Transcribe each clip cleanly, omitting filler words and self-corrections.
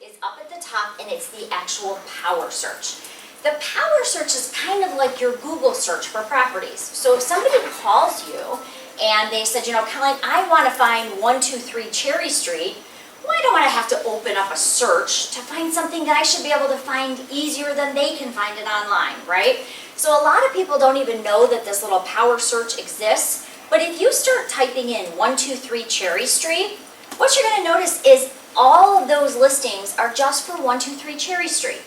is up at the top, and it's the actual power search. The power search is kind of like your Google search for properties. So if somebody calls you and they said, you know, Colleen, I want to find 123 Cherry Street, why do I have to open up a search to find something that I should be able to find easier than they can find it online, right? So a lot of people don't even know that this little power search exists, but if you start typing in 123 Cherry Street, what you're going to notice is all of those listings are just for 123 Cherry Street.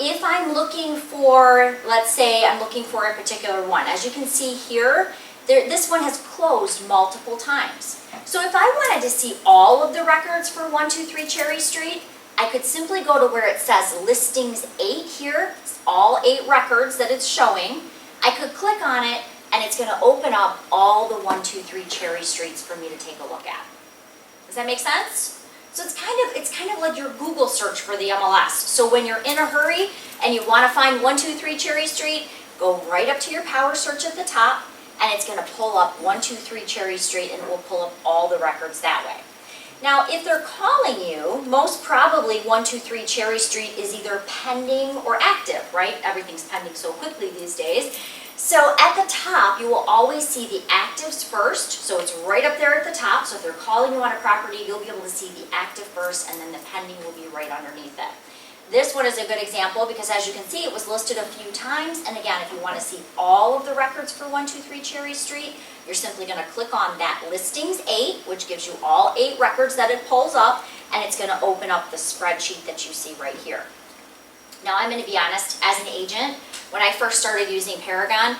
If I'm looking for, let's say I'm looking for a particular one, as you can see here, this one has closed multiple times. So if I wanted to see all of the records for 123 Cherry Street, I could simply go to where it says Listings 8 here, all 8 records that it's showing. I could click on it and it's going to open up all the 123 Cherry Streets for me to take a look at. Does that make sense? So it's kind of like your Google search for the MLS. So when you're in a hurry and you want to find 123 Cherry Street, go right up to your power search at the top, and it's going to pull up 123 Cherry Street, and it will pull up all the records that way. Now, if they're calling you, most probably 123 Cherry Street is either pending or active, right? Everything's pending so quickly these days. So at the top, you will always see the actives first. So it's right up there at the top. So if they're calling you on a property, you'll be able to see the active first, and then the pending will be right underneath it. This one is a good example because, as you can see, it was listed a few times. And again, if you want to see all of the records for 123 Cherry Street, you're simply going to click on that Listings 8, which gives you all 8 records that it pulls up, and it's going to open up the spreadsheet that you see right here. Now, I'm going to be honest, as an agent, when I first started using Paragon,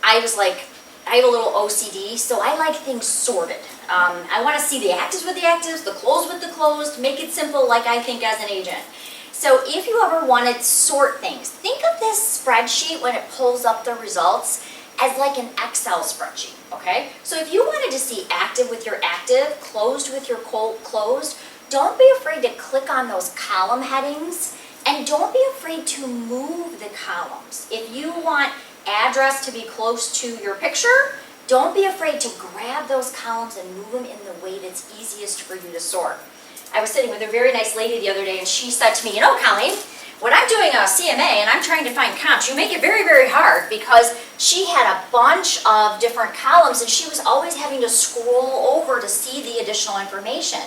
I was like, I have a little OCD, so I like things sorted. I want to see the actives with the actives, the closed with the closed, make it simple like I think as an agent. So if you ever want to sort things, think of this spreadsheet when it pulls up the results as like an Excel spreadsheet, okay? So if you wanted to see active with your active, closed with your closed, don't be afraid to click on those column headings, and don't be afraid to move the columns. If you want address to be close to your picture, don't be afraid to grab those columns and move them in the way that's easiest for you to sort. I was sitting with a very nice lady the other day, and she said to me, you know, Colleen, when I'm doing a CMA and I'm trying to find comps, you make it very, very hard, because she had a bunch of different columns and she was always having to scroll over to see the additional information.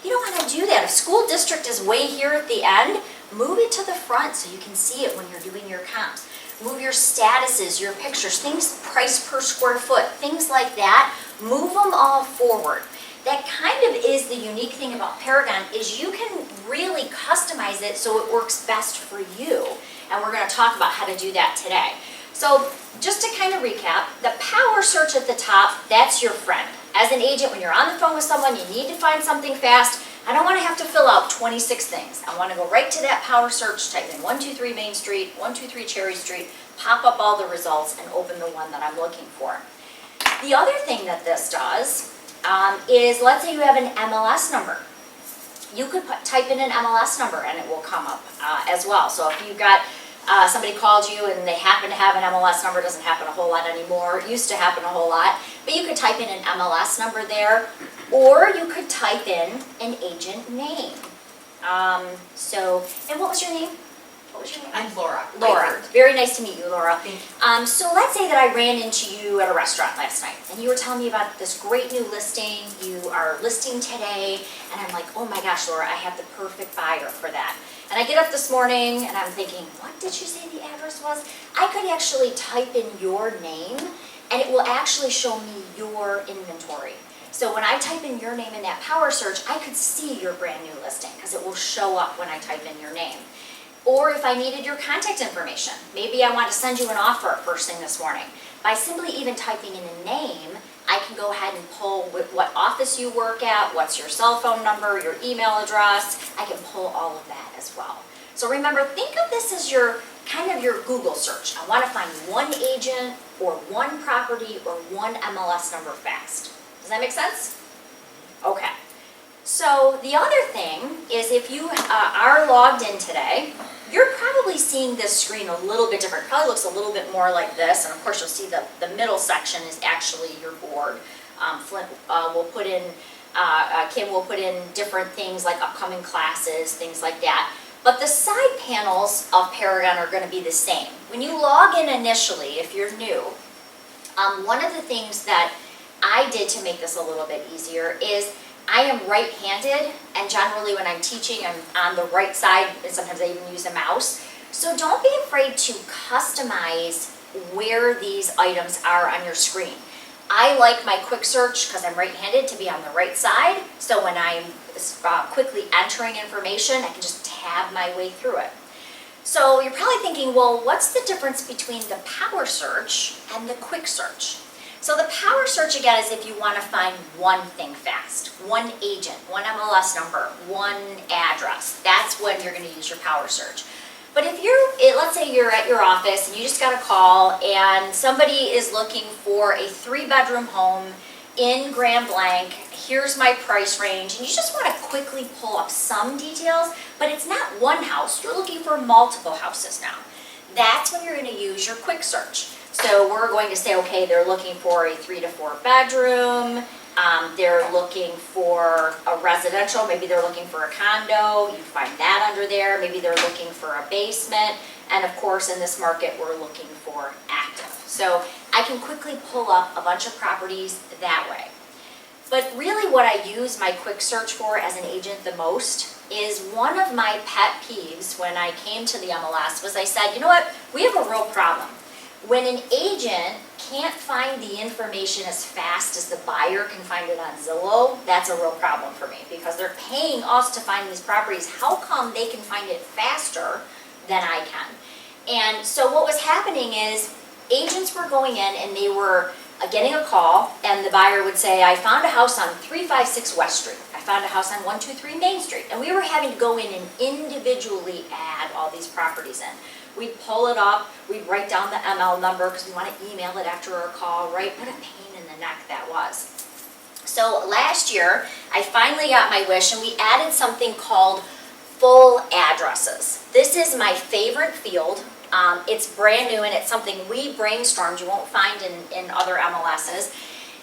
You don't want to do that. If school district is way here at the end, move it to the front so you can see it when you're doing your comps. Move your statuses, your pictures, things, price per square foot, things like that. Move them all forward. That kind of is the unique thing about Paragon, is you can really customize it so it works best for you. And we're going to talk about how to do that today. So just to kind of recap, the power search at the top, that's your friend. As an agent, when you're on the phone with someone, you need to find something fast. I don't want to have to fill out 26 things. I want to go right to that power search, type in 123 Main Street, 123 Cherry Street, pop up all the results, and open the one that I'm looking for. The other thing that this does is, let's say you have an MLS number. You could type in an MLS number and it will come up as well. So if you've got somebody called you and they happen to have an MLS number, doesn't happen a whole lot anymore, it used to happen a whole lot, but you could type in an MLS number there, or you could type in an agent name. And what was your name? What was your name? I'm Laura. Laura. Very nice to meet you, Laura. Thank you. So let's say that I ran into you at a restaurant last night, and you were telling me about this great new listing you are listing today, and I'm like, oh my gosh, Laura, I have the perfect buyer for that. And I get up this morning, and I'm thinking, what did you say the address was? I could actually type in your name, and it will actually show me your inventory. So when I type in your name in that power search, I could see your brand new listing, because it will show up when I type in your name. Or if I needed your contact information, maybe I want to send you an offer first thing this morning. By simply even typing in a name, I can go ahead and pull what office you work at, what's your cell phone number, your email address. I can pull all of that as well. So remember, think of this as your kind of your Google search. I want to find one agent or one property or one MLS number fast. Does that make sense? Okay. So the other thing is, if you are logged in today, you're probably seeing this screen a little bit different. It probably looks a little bit more like this, and of course you'll see the middle section is actually your board. Flint will put in Kim will put in different things like upcoming classes, things like that. But the side panels of Paragon are going to be the same. When you log in initially, if you're new, one of the things that I did to make this a little bit easier is I am right-handed, and generally when I'm teaching, I'm on the right side, and sometimes I even use a mouse. So don't be afraid to customize where these items are on your screen. I like my quick search, because I'm right-handed, to be on the right side. So when I'm quickly entering information, I can just tab my way through it. So you're probably thinking, well, what's the difference between the power search and the quick search? So the power search, again, is if you want to find one thing fast, one agent, one MLS number, one address. That's when you're going to use your power search. But if let's say you're at your office and you just got a call and somebody is looking for a 3-bedroom home in Grand Blanc, here's my price range, and you just want to quickly pull up some details, but it's not one house, you're looking for multiple houses now. That's when you're going to use your quick search. So we're going to say, okay, they're looking for a 3 to 4 bedroom, they're looking for a residential, maybe they're looking for a condo, you find that under there, maybe they're looking for a basement, and of course in this market we're looking for active. So I can quickly pull up a bunch of properties that way. But really what I use my quick search for as an agent the most is one of my pet peeves when I came to the MLS was I said, you know what, we have a real problem. When an agent can't find the information as fast as the buyer can find it on Zillow, that's a real problem for me because they're paying us to find these properties. How come they can find it faster than I can? And so what was happening is agents were going in and they were getting a call and the buyer would say, I found a house on 356 West Street. I found a house on 123 Main Street. And we were having to go in and individually add all these properties in. We'd pull it up, we'd write down the ML number because we want to email it after our call, right? What a pain in the neck that was. So last year, I finally got my wish and we added something called full addresses. This is my favorite field. It's brand new and it's something we brainstormed. You won't find in other MLSs.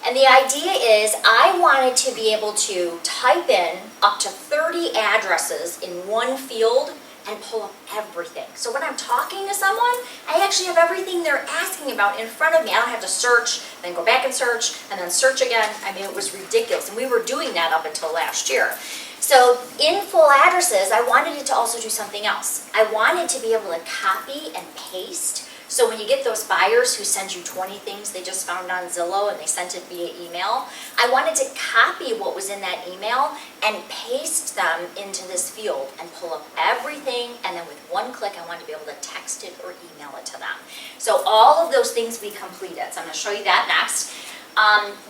And the idea is I wanted to be able to type in up to 30 addresses in one field and pull up everything. So when I'm talking to someone, I actually have everything they're asking about in front of me. I don't have to search, then go back and search, and then search again. I mean, it was ridiculous. And we were doing that up until last year. So in full addresses, I wanted it to also do something else. I wanted to be able to copy and paste. So when you get those buyers who send you 20 things they just found on Zillow and they sent it via email, I wanted to copy what was in that email and paste them into this field and pull up everything, and then with one click I wanted to be able to text it or email it to them. So all of those things we completed. So I'm going to show you that next.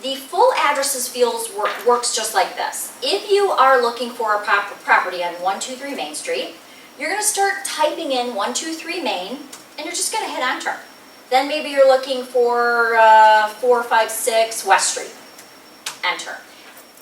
The full addresses fields works just like this. If you are looking for a property on 123 Main Street, you're going to start typing in 123 Main, and you're just going to hit enter. Then maybe you're looking for 456 West Street. Enter.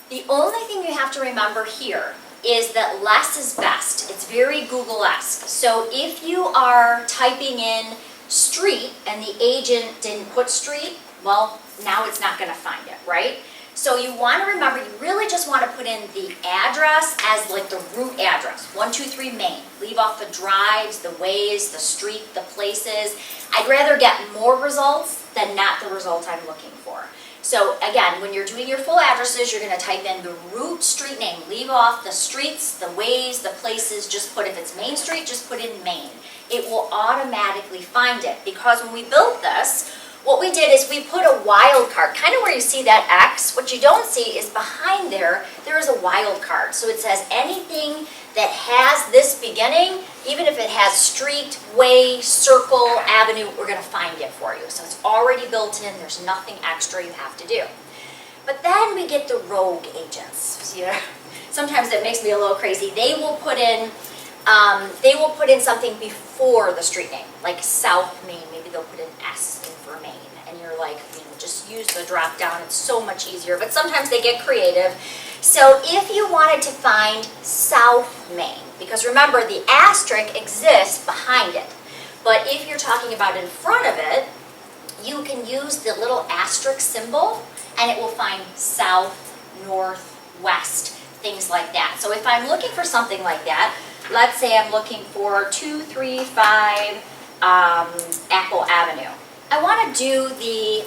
The only thing you have to remember here is that less is best. It's very Google-esque. So if you are typing in street and the agent didn't put street, well, now it's not going to find it, right? So you want to remember, you really just want to put in the address as like the root address, 123 Main. Leave off the drives, the ways, the street, the places. I'd rather get more results than not the result I'm looking for. So again, when you're doing your full addresses, you're going to type in the root street name. Leave off the streets, the ways, the places. Just put, if it's Main Street, just put in Main. It will automatically find it because when we built this, what we did is we put a wild card, kind of where you see that X. What you don't see is behind there is a wild card. So it says anything that has this beginning, even if it has street, way, circle, avenue, we're going to find it for you. So it's already built in. There's nothing extra you have to do. But then we get the rogue agents. See, sometimes it makes me a little crazy. They will put in something before the street name, like South Main. Maybe they'll put an S in for Main, and you're like, just use the drop down. It's so much easier. But sometimes they get creative. So if you wanted to find South Main, because remember the asterisk exists behind it, but if you're talking about in front of it, you can use the little asterisk symbol, and it will find south, north, west, things like that. So if I'm looking for something like that, let's say I'm looking for 235 Apple Avenue. I want to do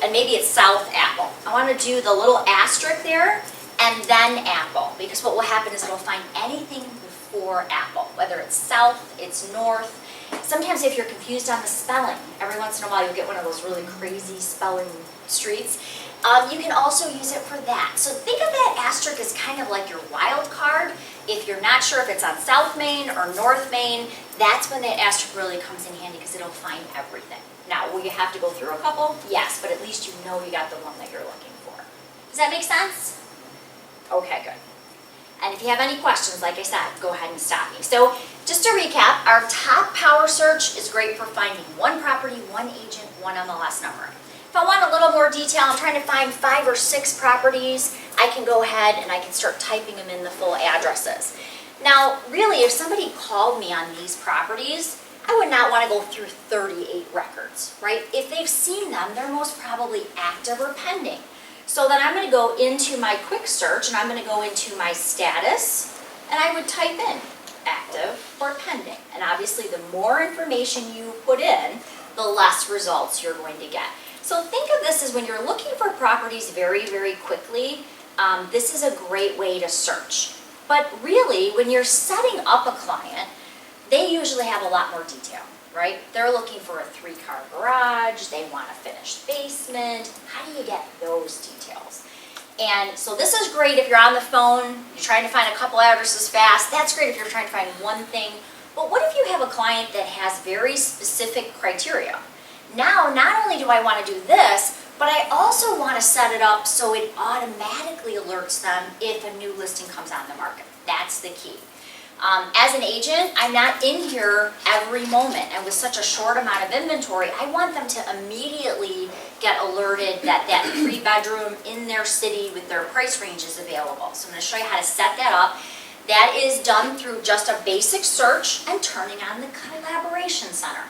and maybe it's South Apple. I want to do the little asterisk there and then Apple, because what will happen is it'll find anything before Apple, whether it's south, it's north. Sometimes if you're confused on the spelling, every once in a while you'll get one of those really crazy spelling streets. You can also use it for that. So think of that asterisk as kind of like your wild card. If you're not sure if it's on South Main or North Main, that's when that asterisk really comes in handy because it'll find everything. Now, will you have to go through a couple? Yes, but at least you know you got the one that you're looking for. Does that make sense? Okay, good. And if you have any questions, like I said, go ahead and stop me. So just to recap, our top power search is great for finding one property, one agent, one MLS number. If I want a little more detail, I'm trying to find 5 or 6 properties, I can go ahead and I can start typing them in the full addresses. Now, really, if somebody called me on these properties, I would not want to go through 38 records, right? If they've seen them, they're most probably active or pending. So then I'm going to go into my quick search and I'm going to go into my status and I would type in active or pending. And obviously the more information you put in, the less results you're going to get. So think of this as when you're looking for properties very, very quickly, this is a great way to search. But really, when you're setting up a client, they usually have a lot more detail, right? They're looking for a 3-car garage, they want a finished basement. How do you get those details? And so this is great if you're on the phone, you're trying to find a couple addresses fast. That's great if you're trying to find one thing. But what if you have a client that has very specific criteria? Now, not only do I want to do this, but I also want to set it up so it automatically alerts them if a new listing comes on the market. That's the key. As an agent, I'm not in here every moment, and with such a short amount of inventory, I want them to immediately get alerted that that 3-bedroom in their city with their price range is available. So I'm going to show you how to set that up. That is done through just a basic search and turning on the Collaboration Center.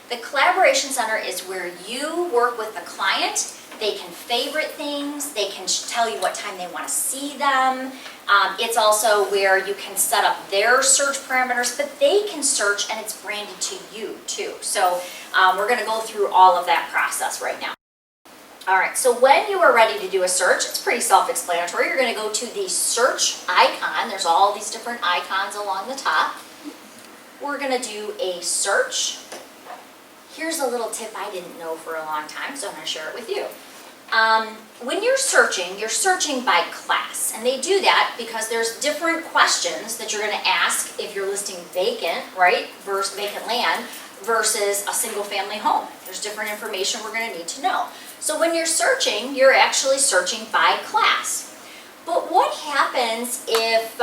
The Collaboration Center is where you work with the client. They can favorite things, they can tell you what time they want to see them. It's also where you can set up their search parameters, but they can search and it's branded to you too. So we're going to go through all of that process right now. All right, so when you are ready to do a search, it's pretty self-explanatory. You're going to go to the search icon. There's all these different icons along the top. We're going to do a search. Here's a little tip I didn't know for a long time, so I'm going to share it with you. When you're searching by class, and they do that because there's different questions that you're going to ask if you're listing vacant, right, versus vacant land versus a single family home. There's different information we're going to need to know. So when you're searching, you're actually searching by class. But what happens if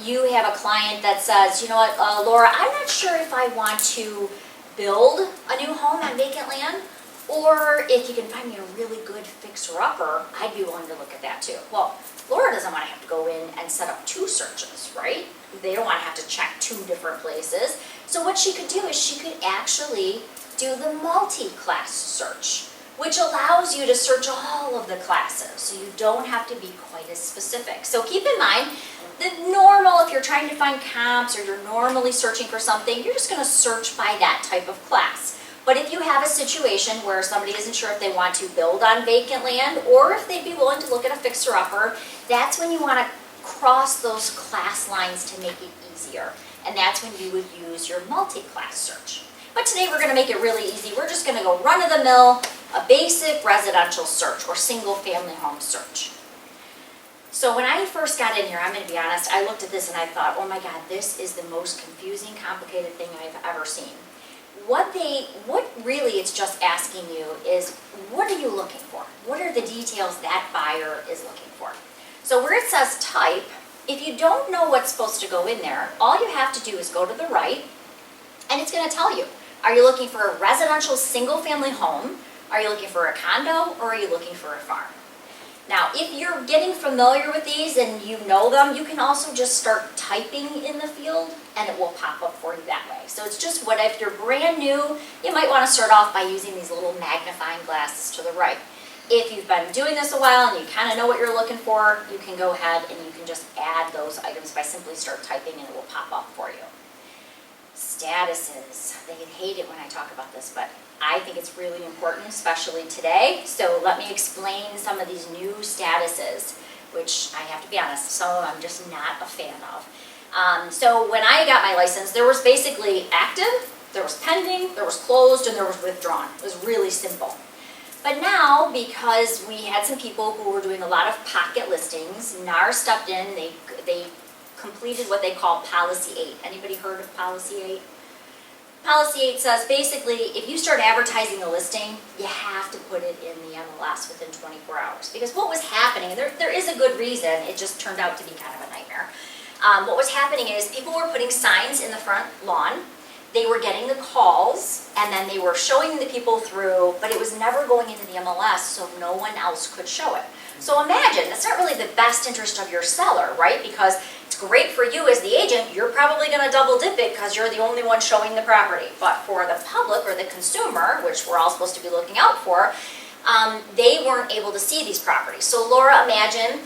you have a client that says, you know what, Laura, I'm not sure if I want to build a new home on vacant land, or if you can find me a really good fixer-upper, I'd be willing to look at that too. Well, Laura doesn't want to have to go in and set up 2 searches, right? They don't want to have to check 2 different places. So what she could do is she could actually do the multi-class search, which allows you to search all of the classes, so you don't have to be quite as specific. So keep in mind, the normal, if you're trying to find comps or you're normally searching for something, you're just going to search by that type of class. But if you have a situation where somebody isn't sure if they want to build on vacant land or if they'd be willing to look at a fixer-upper, that's when you want to cross those class lines to make it easier. And that's when you would use your multi-class search. But today we're going to make it really easy. We're just going to go run-of-the-mill, a basic residential search or single-family home search. So when I first got in here, I'm going to be honest, I looked at this and I thought, oh my God, this is the most confusing, complicated thing I've ever seen. What really it's just asking you is, what are you looking for? What are the details that buyer is looking for? So where it says type, if you don't know what's supposed to go in there, all you have to do is go to the right, and it's going to tell you. Are you looking for a residential single-family home? Are you looking for a condo, or are you looking for a farm? Now, if you're getting familiar with these and you know them, you can also just start typing in the field and it will pop up for you that way. So it's just what if you're brand new, you might want to start off by using these little magnifying glasses to the right. if you've been doing this a while and you kind of know what you're looking for, you can go ahead and you can just add those items by simply start typing and it will pop up for you. Statuses. They hate it when I talk about this, but I think it's really important, especially today. So let me explain some of these new statuses, which I have to be honest, some of them I'm just not a fan of. So when I got my license, there was basically active, there was pending, there was closed, and there was withdrawn. It was really simple. But now, because we had some people who were doing a lot of pocket listings, NAR stepped in, they completed what they call Policy 8. Anybody heard of Policy 8? Policy 8 says basically, if you start advertising a listing, you have to put it in the MLS within 24 hours. Because what was happening, there is a good reason, it just turned out to be kind of a nightmare. What was happening is people were putting signs in the front lawn, they were getting the calls, and then they were showing the people through, but it was never going into the MLS, so no one else could show it. So imagine, that's not really the best interest of your seller, right? Because it's great for you as the agent, you're probably going to double dip it because you're the only one showing the property. But for the public or the consumer, which we're all supposed to be looking out for, they weren't able to see these properties. So Laura, imagine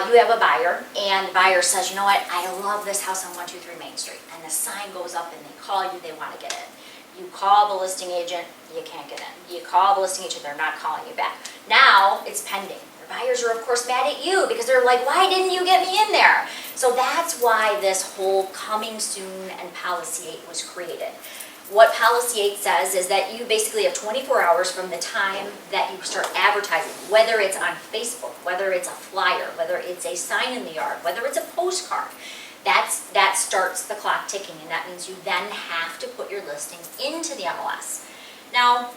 you have a buyer, and the buyer says, you know what, I love this house on 123 Main Street. And the sign goes up and they call you, they want to get in. You call the listing agent, you can't get in. You call the listing agent, they're not calling you back. Now it's pending. The buyers are of course mad at you because they're like, why didn't you get me in there? So that's why this whole coming soon and Policy 8 was created. What Policy 8 says is that you basically have 24 hours from the time that you start advertising, whether it's on Facebook, whether it's a flyer, whether it's a sign in the yard, whether it's a postcard. That starts the clock ticking, and that means you then have to put your listing into the MLS. Now,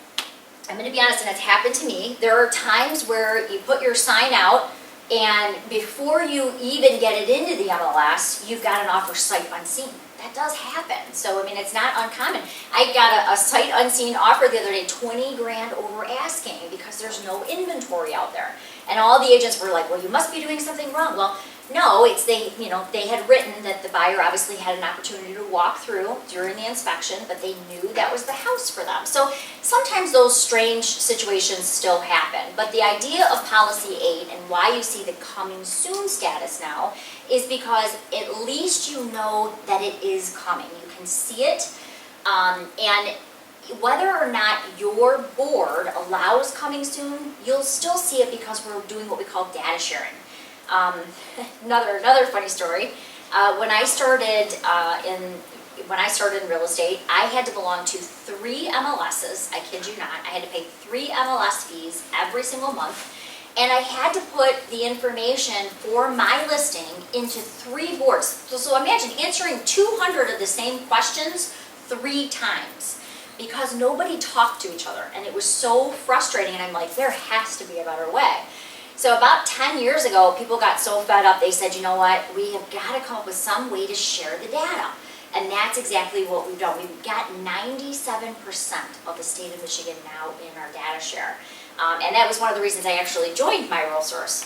I'm going to be honest, and it's happened to me. There are times where you put your sign out, and before you even get it into the MLS, you've got an offer sight unseen. That does happen. So, I mean, it's not uncommon. I got a sight unseen offer the other day, 20 grand over asking because there's no inventory out there. And all the agents were like, well, you must be doing something wrong. Well, no, it's they had written that the buyer obviously had an opportunity to walk through during the inspection, but they knew that was the house for them. So sometimes those strange situations still happen. But the idea of Policy 8 and why you see the coming soon status now is because at least you know that it is coming. You can see it, and whether or not your board allows coming soon, you'll still see it because we're doing what we call data sharing. Another funny story. When I started in real estate, I had to belong to 3 MLSs. I kid you not. I had to pay 3 MLS fees every single month. And I had to put the information for my listing into 3 boards. So imagine answering 200 of the same questions 3 times because nobody talked to each other. And it was so frustrating. And I'm like, there has to be a better way. So about 10 years ago, people got so fed up, they said, you know what, we have got to come up with some way to share the data. And that's exactly what we've done. We've got 97% of the state of Michigan now in our data share. And that was one of the reasons I actually joined My Real Source,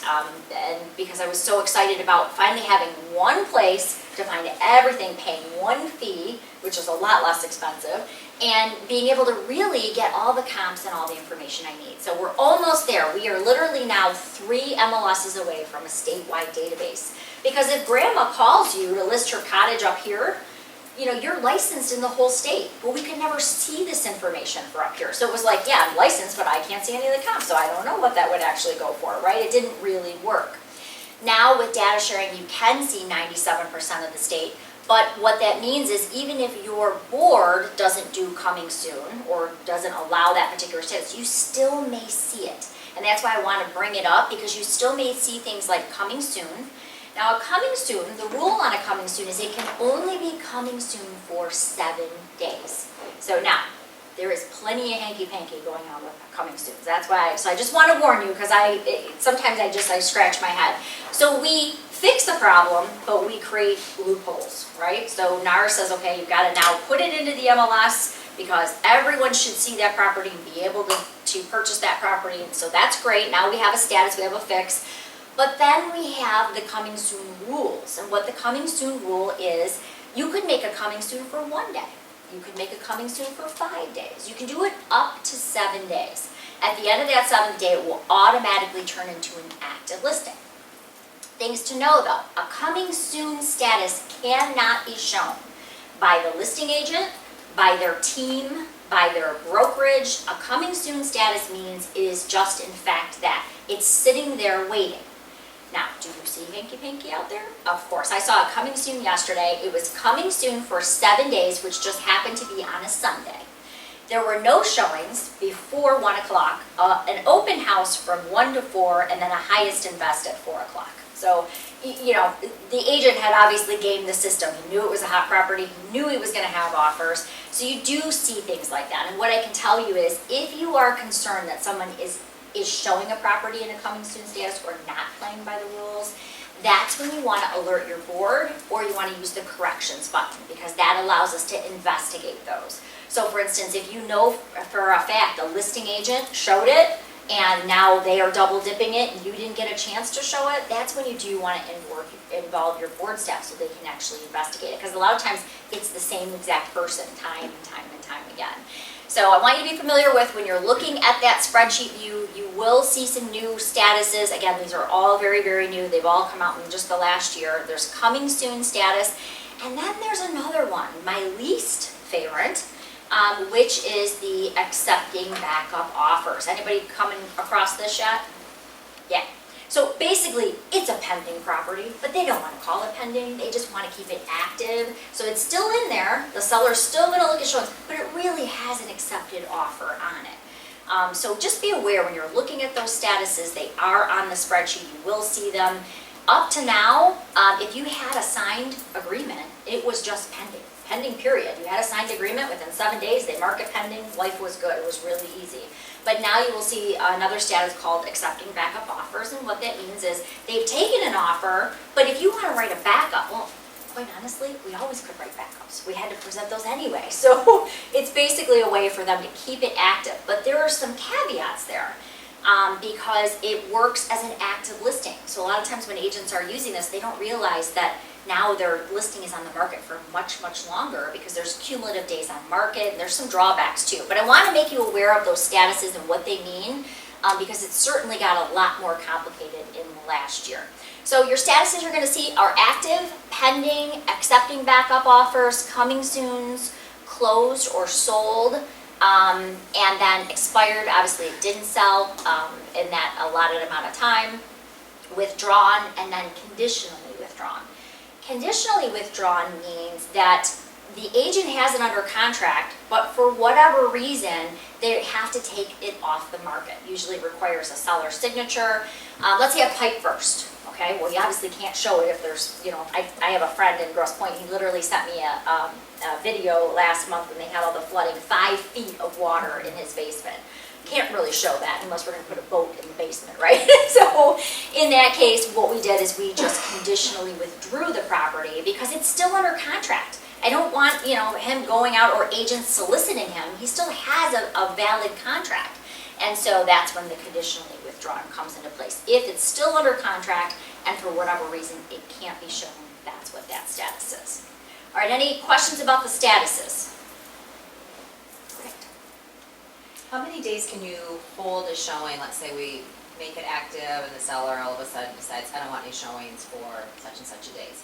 and because I was so excited about finally having one place to find everything, paying one fee, which is a lot less expensive, and being able to really get all the comps and all the information I need. So we're almost there. We are literally now 3 MLSs away from a statewide database. Because if grandma calls you to list her cottage up here, you know, you're licensed in the whole state. Well, we could never see this information for up here. So it was like, yeah, I'm licensed, but I can't see any of the comps, so I don't know what that would actually go for, right? It didn't really work. Now with data sharing, you can see 97% of the state, but what that means is even if your board doesn't do coming soon or doesn't allow that particular status, you still may see it. And that's why I want to bring it up, because you still may see things like coming soon. Now, a coming soon, the rule on a coming soon is it can only be coming soon for 7 days. So now, there is plenty of hanky-panky going on with coming soon. That's why, so I just want to warn you, because sometimes I scratch my head. So we fix the problem, but we create loopholes, right? So NAR says, okay, you've got to now put it into the MLS because everyone should see that property and be able to purchase that property. And so that's great. Now we have a status, we have a fix. But then we have the coming soon rules. And what the coming soon rule is, you could make a coming soon for 1 day. You could make a coming soon for 5 days. You can do it up to 7 days. At the end of that 7th day, it will automatically turn into an active listing. Things to know though, a coming soon status cannot be shown by the listing agent, by their team, by their brokerage. A coming soon status means it is just in fact that. It's sitting there waiting. Now, do you see hanky panky out there? Of course. I saw it coming soon yesterday. It was coming soon for 7 days, which just happened to be on a Sunday. There were no showings before 1 o'clock, an open house from 1 to 4, and then a highest and best at 4 o'clock. So, you know, the agent had obviously gamed the system. He knew it was a hot property. He knew he was going to have offers. So you do see things like that. And what I can tell you is, if you are concerned that someone is showing a property in a coming soon status or not playing by the rules, that's when you want to alert your board, or you want to use the corrections button, because that allows us to investigate those. So for instance, if you know for a fact a listing agent showed it and now they are double dipping it and you didn't get a chance to show it, that's when you do want to involve your board staff so they can actually investigate it, because a lot of times it's the same exact person time and time and time again. So I want you to be familiar with, when you're looking at that spreadsheet view, you will see some new statuses. Again, these are all very, very new. They've all come out in just the last year. There's coming soon status. And then there's another one, my least favorite, which is the accepting backup offers. Anybody coming across this yet? Yeah. So basically, it's a pending property, but they don't want to call it pending. They just want to keep it active. So it's still in there. The seller's still going to look at showings, but it really has an accepted offer on it. So just be aware when you're looking at those statuses, they are on the spreadsheet. You will see them. Up to now, if you had a signed agreement, it was just pending. Pending period. You had a signed agreement within 7 days, they mark it pending, life was good, it was really easy. But now you will see another status called accepting backup offers, and what that means is they've taken an offer, but if you want to write a backup, well, quite honestly, we always could write backups. We had to present those anyway. So it's basically a way for them to keep it active. But there are some caveats there. Because it works as an active listing. So a lot of times when agents are using this, they don't realize that now their listing is on the market for much, much longer, because there's cumulative days on market, and there's some drawbacks too. But I want to make you aware of those statuses and what they mean, because it's certainly got a lot more complicated in the last year. So your statuses you're going to see are active, pending, accepting backup offers, coming soons, closed or sold, and then expired. Obviously it didn't sell in that allotted amount of time, withdrawn, and then conditionally withdrawn. Conditionally withdrawn means that the agent has it under contract, but for whatever reason, they have to take it off the market. Usually it requires a seller's signature. Let's say a pipe burst. Okay, well you obviously can't show it if there's, you know, I have a friend in Grosse Pointe, he literally sent me a video last month when they had all the flooding, 5 feet of water in his basement. Can't really show that unless we're going to put a boat in the basement, right? So in that case, what we did is we just conditionally withdrew the property because it's still under contract. I don't want, you know, him going out or agents soliciting him. He still has a valid contract. And so that's when the conditionally withdrawn comes into place. If it's still under contract and for whatever reason it can't be shown, that's what that status is. All right, any questions about the statuses? How many days can you hold a showing? Let's say we make it active and the seller all of a sudden decides, I don't want any showings for such and such a days.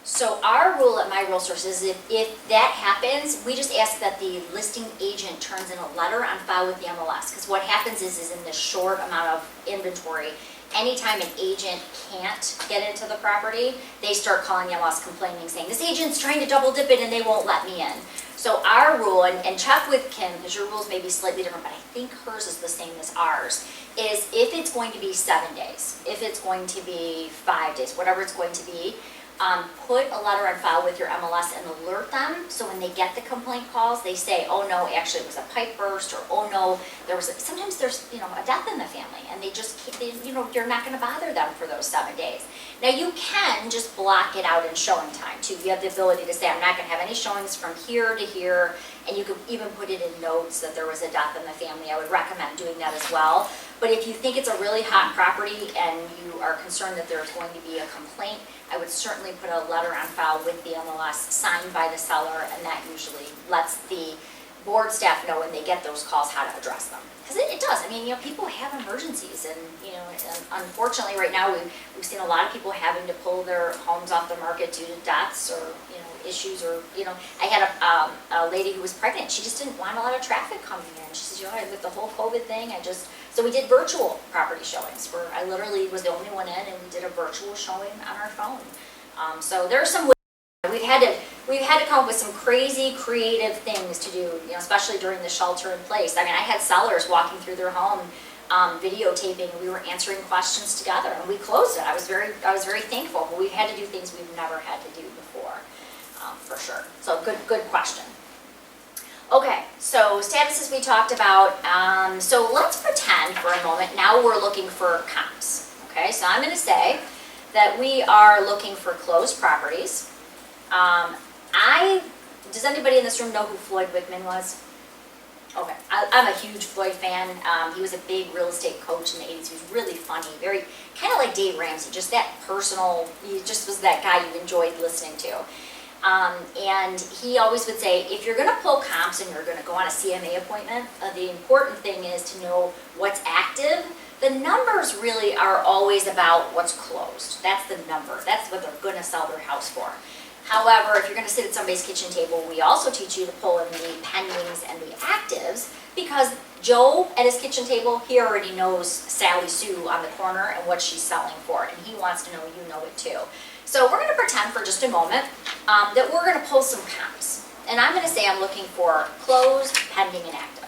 So our rule at My Real Source is if that happens, we just ask that the listing agent turns in a letter on file with the MLS. Because what happens is in this short amount of inventory, anytime an agent can't get into the property, they start calling the MLS complaining, saying, this agent's trying to double dip it and they won't let me in. So our rule, and check with Kim, because your rules may be slightly different, but I think hers is the same as ours, is if it's going to be 7 days, if it's going to be 5 days, whatever it's going to be, put a letter on file with your MLS and alert them, so when they get the complaint calls, they say, oh no, actually it was a pipe burst, or oh no, there was sometimes there's, you know, a death in the family, and they just keep, you know, you're not going to bother them for those 7 days. Now you can just block it out in showing time too. You have the ability to say, I'm not going to have any showings from here to here, and you could even put it in notes that there was a death in the family. I would recommend doing that as well. But if you think it's a really hot property and you are concerned that there's going to be a complaint, I would certainly put a letter on file with the MLS signed by the seller, and that usually lets the board staff know when they get those calls how to address them. Because it does, I mean, you know, people have emergencies and, you know, and unfortunately right now we've seen a lot of people having to pull their homes off the market due to deaths or, you know, issues or, you know, I had a lady who was pregnant, she just didn't want a lot of traffic coming in. She says, you know, with the whole COVID thing, so we did virtual property showings where I literally was the only one in and we did a virtual showing on our phone. So there are some ways we've had to come up with some crazy creative things to do, you know, especially during the shelter in place. I mean, I had sellers walking through their home, videotaping, and we were answering questions together, and we closed it. I was very thankful, but we've had to do things we've never had to do before, for sure. So good question. Okay, so statuses we talked about. So let's pretend for a moment now we're looking for comps. Okay, so I'm going to say that we are looking for closed properties. Does anybody in this room know who Floyd Wickman was? Okay, I'm a huge Floyd fan. He was a big real estate coach in the 80s. He was really funny, very, kind of like Dave Ramsey, just that personal, he just was that guy you enjoyed listening to. And he always would say, if you're going to pull comps and you're going to go on a CMA appointment, the important thing is to know what's active. The numbers really are always about what's closed. That's the number. That's what they're going to sell their house for. However, if you're going to sit at somebody's kitchen table, we also teach you to pull in the pendings and the actives, because Joe at his kitchen table, he already knows Sally Sue on the corner and what she's selling for, and he wants to know you know it too. So we're going to pretend for just a moment that we're going to pull some comps. And I'm going to say I'm looking for closed, pending, and active.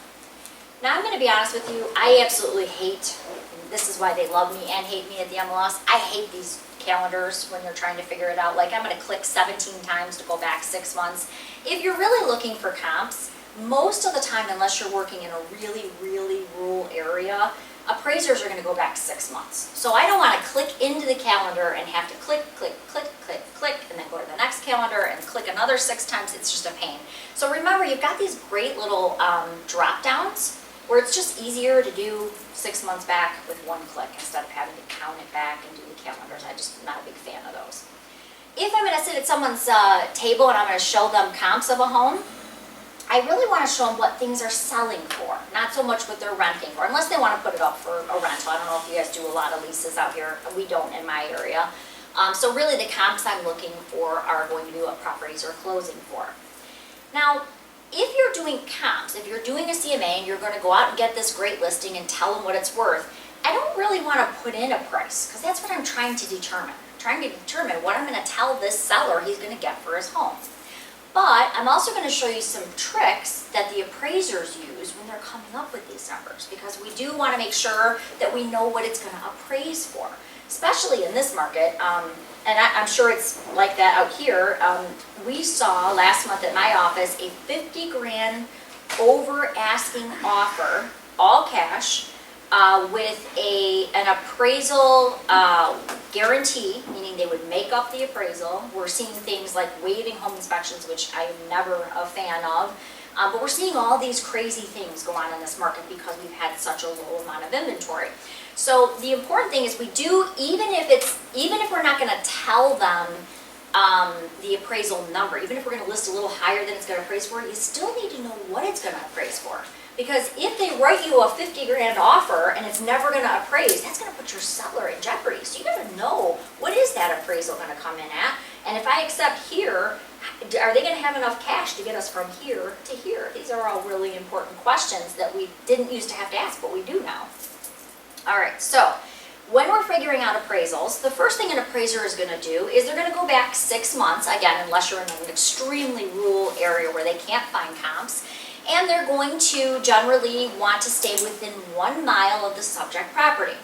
Now I'm going to be honest with you, I absolutely hate, and this is why they love me and hate me at the MLS, I hate these calendars when they're trying to figure it out. Like I'm going to click 17 times to go back 6 months. If you're really looking for comps, most of the time, unless you're working in a really, really rural area, appraisers are going to go back 6 months. So I don't want to click into the calendar and have to click, click, click, click, click, and then go to the next calendar and click another 6 times. It's just a pain. So remember, you've got these great little drop downs where it's just easier to do 6 months back with one click instead of having to count it back and do the calendars. I'm just not a big fan of those. If I'm going to sit at someone's table and I'm going to show them comps of a home, I really want to show them what things are selling for, not so much what they're renting for, unless they want to put it up for a rental. I don't know if you guys do a lot of leases out here. We don't in my area. So really the comps I'm looking for are going to be what properties are closing for. Now, if you're doing comps, if you're doing a CMA and you're going to go out and get this great listing and tell them what it's worth, I don't really want to put in a price, because that's what I'm trying to determine. I'm trying to determine what I'm going to tell this seller he's going to get for his home. But I'm also going to show you some tricks that the appraisers use when they're coming up with these numbers, because we do want to make sure that we know what it's going to appraise for, especially in this market. And I'm sure it's like that out here. We saw last month at my office a 50 grand over asking offer, all cash, with an appraisal guarantee, meaning they would make up the appraisal. We're seeing things like waiving home inspections, which I'm never a fan of. But we're seeing all these crazy things go on in this market because we've had such a low amount of inventory. So the important thing is we do, even if we're not going to tell them the appraisal number, even if we're going to list a little higher than it's going to appraise for, you still need to know what it's going to appraise for. Because if they write you a 50 grand offer and it's never going to appraise, that's going to put your seller in jeopardy. So you got to know, what is that appraisal going to come in at? And if I accept here, are they going to have enough cash to get us from here to here? These are all really important questions that we didn't used to have to ask, but we do now. All right, so when we're figuring out appraisals, the first thing an appraiser is going to do is they're going to go back 6 months, again, unless you're in an extremely rural area where they can't find comps, and they're going to generally want to stay within 1 mile of the subject property.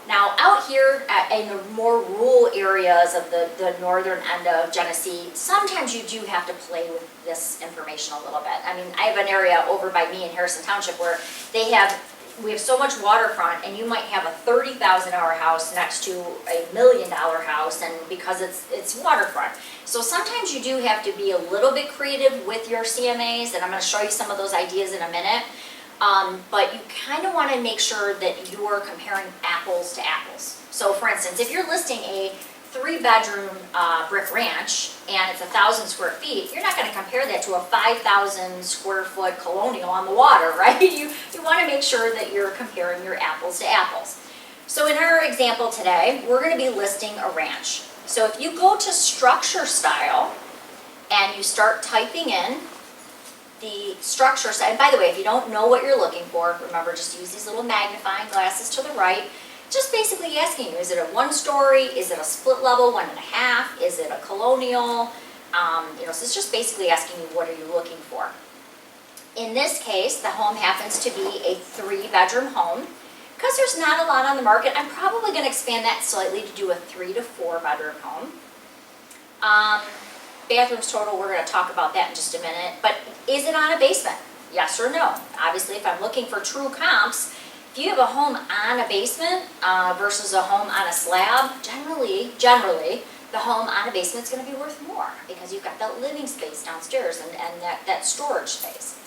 Now, out here in the more rural areas of the northern end of Genesee, sometimes you do have to play with this information a little bit. I mean, I have an area over by me in Harrison Township where we have so much waterfront, and you might have a $30,000 house next to a $1 million house, and because it's waterfront. So sometimes you do have to be a little bit creative with your CMAs, and I'm going to show you some of those ideas in a minute. But you kind of want to make sure that you are comparing apples to apples. So for instance, if you're listing a 3-bedroom brick ranch and it's 1,000 square feet, you're not gonna compare that to a 5,000 square foot colonial on the water, right? You wanna make sure that you're comparing your apples to apples. So in our example today, we're gonna be listing a ranch. So if you go to structure style and you start typing in the structure style, and by the way, if you don't know what you're looking for, remember just use these little magnifying glasses to the right. Just basically asking you, is it a 1-story, is it a split level, 1.5, is it a colonial? So it's just basically asking you what are you looking for. In this case, the home happens to be a 3-bedroom home. Because there's not a lot on the market, I'm probably going to expand that slightly to do a 3 to 4-bedroom home. Bathrooms total, we're going to talk about that in just a minute. But is it on a basement? Yes or no? Obviously, if I'm looking for true comps, if you have a home on a basement versus a home on a slab, generally, the home on a basement is going to be worth more because you've got that living space downstairs and that storage space.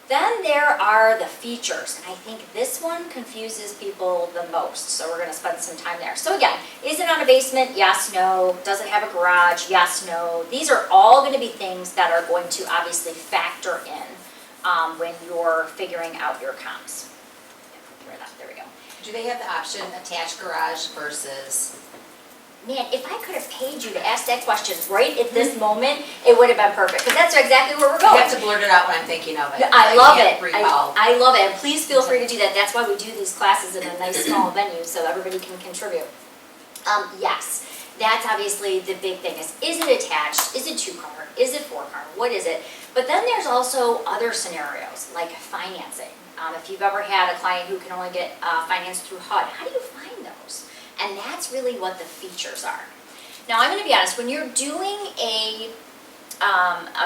Then there are the features, and I think this one confuses people the most, so we're going to spend some time there. So again, is it on a basement? Yes, no. Does it have a garage? Yes, no. These are all going to be things that are going to obviously factor in when you're figuring out your comps. There we go. Do they have the option attached garage versus? Man, if I could have paid you to ask that question right at this moment, it would have been perfect, because that's exactly where we're going. I have to blurt it out when I'm thinking of it. I love it. Recall. I love it, and please feel free to do that. That's why we do these classes in a nice small venue, so everybody can contribute. Yes, that's obviously the big thing is it attached? Is it 2-car? Is it 4-car? What is it? But then there's also other scenarios, like financing. If you've ever had a client who can only get financed through HUD, how do you find those? And that's really what the features are. Now, I'm going to be honest, when you're doing a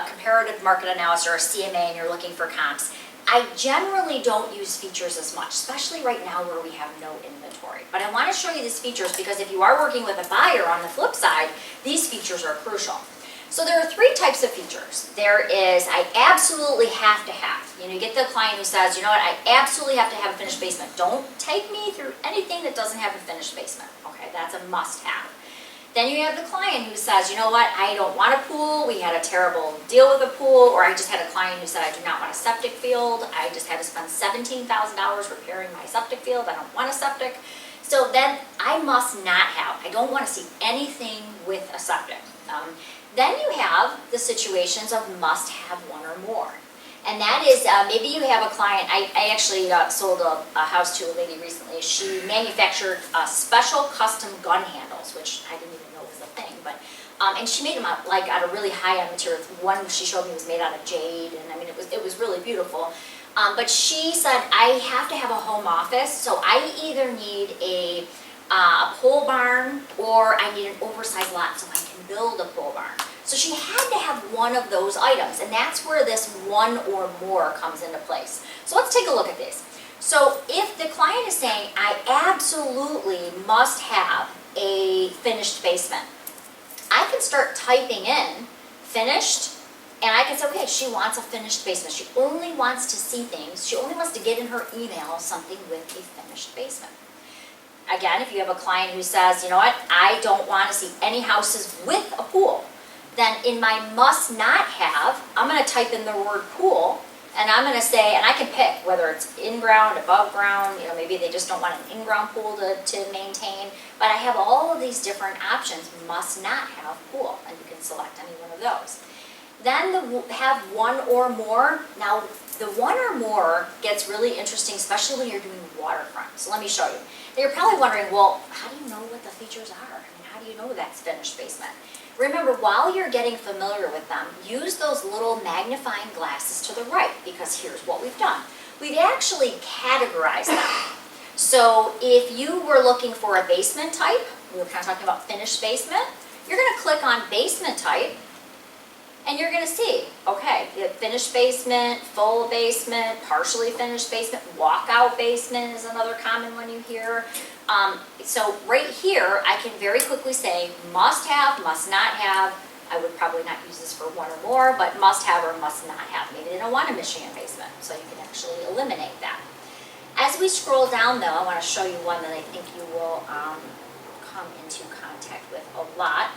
comparative market analysis or a CMA and you're looking for comps, I generally don't use features as much, especially right now where we have no inventory. But I want to show you these features because if you are working with a buyer on the flip side, these features are crucial. So there are 3 types of features. There is, I absolutely have to have. You get the client who says, you know what, I absolutely have to have a finished basement. Don't take me through anything that doesn't have a finished basement. Okay, that's a must-have. Then you have the client who says, you know what, I don't want a pool. We had a terrible deal with a pool. Or I just had a client who said, I do not want a septic field. I just had to spend $17,000 repairing my septic field. I don't want a septic. So then I must not have. I don't want to see anything with a septic. Then you have the situations of must have one or more. And that is, maybe you have a client, I actually sold a house to a lady recently. She manufactured special custom gun handles, which I didn't even know was a thing. But and she made them out of really high-end materials. One she showed me was made out of jade, and I mean it was really beautiful. But she said, I have to have a home office, so I either need a pole barn or I need an oversized lot so I can build a pole barn. So she had to have one of those items, and that's where this one or more comes into place. So let's take a look at this. So if the client is saying, I absolutely must have a finished basement, I can start typing in finished, and I can say, okay, she wants a finished basement. She only wants to see things. She only wants to get in her email something with a finished basement. Again, if you have a client who says, you know what, I don't want to see any houses with a pool, then in my must not have, I'm going to type in the word pool, and I'm going to say, and I can pick whether it's in-ground, above ground, maybe they just don't want an in-ground pool to maintain, but I have all of these different options, must not have pool, and you can select any one of those. Then have one or more. Now, the one or more gets really interesting, especially when you're doing waterfront. So let me show you. Now, you're probably wondering, well, how do you know what the features are? I mean, how do you know that's finished basement? Remember, while you're getting familiar with them, use those little magnifying glasses to the right, because here's what we've done. We've actually categorized them. So if you were looking for a basement type, we were kind of talking about finished basement, you're going to click on basement type, and you're going to see, okay, you have finished basement, full basement, partially finished basement, walkout basement is another common one you hear. So right here, I can very quickly say must have, must not have. I would probably not use this for one or more, but must have or must not have. Maybe they don't want a Michigan basement, so you can actually eliminate that. As we scroll down though, I want to show you one that I think you will come come into contact with a lot,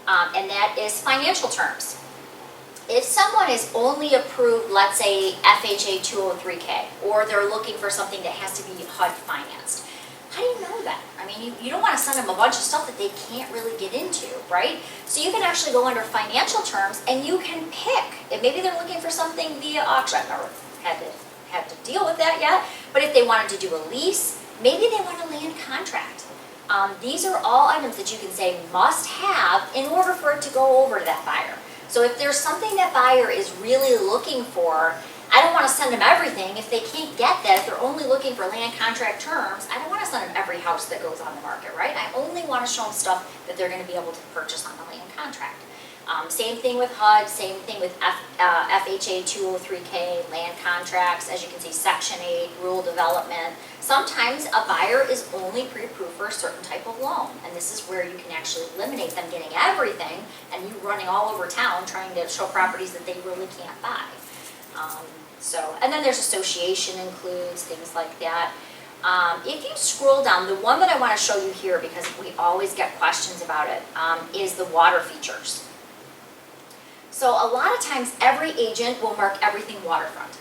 and that is financial terms. If someone is only approved, let's say FHA 203K, or they're looking for something that has to be HUD financed, how do you know that? I mean, you don't want to send them a bunch of stuff that they can't really get into, right? So you can actually go under financial terms and you can pick. If maybe they're looking for something via auction, I've never had to deal with that yet, but if they wanted to do a lease, maybe they want a land contract. These are all items that you can say must have in order for it to go over to that buyer. So if there's something that buyer is really looking for, I don't want to send them everything. If they can't get that, if they're only looking for land contract terms, I don't want to send them every house that goes on the market, right? I only want to show them stuff that they're going to be able to purchase on the land contract. Same thing with HUD, same thing with FHA 203K, land contracts, as you can see, Section 8, rural development. Sometimes a buyer is only pre-approved for a certain type of loan, and this is where you can actually eliminate them getting everything and you running all over town trying to show properties that they really can't buy. And then there's association includes, things like that. If you scroll down, the one that I want to show you here, because we always get questions about it, is the water features. So a lot of times every agent will mark everything waterfront.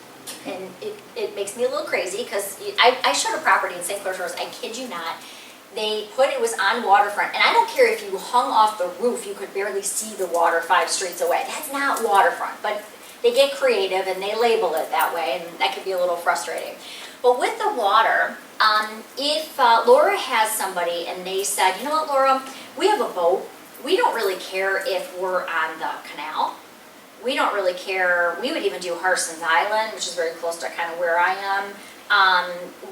And it makes me a little crazy because I showed a property in St. Clair Shores, I kid you not, they put it was on waterfront, and I don't care if you hung off the roof, you could barely see the water 5 streets away. That's not waterfront, but they get creative and they label it that way, and that could be a little frustrating. But with the water, if Laura has somebody and they said, you know what, Laura, we have a boat, we don't really care if we're on the canal. We don't really care. We would even do Harson's Island, which is very close to kind of where I am.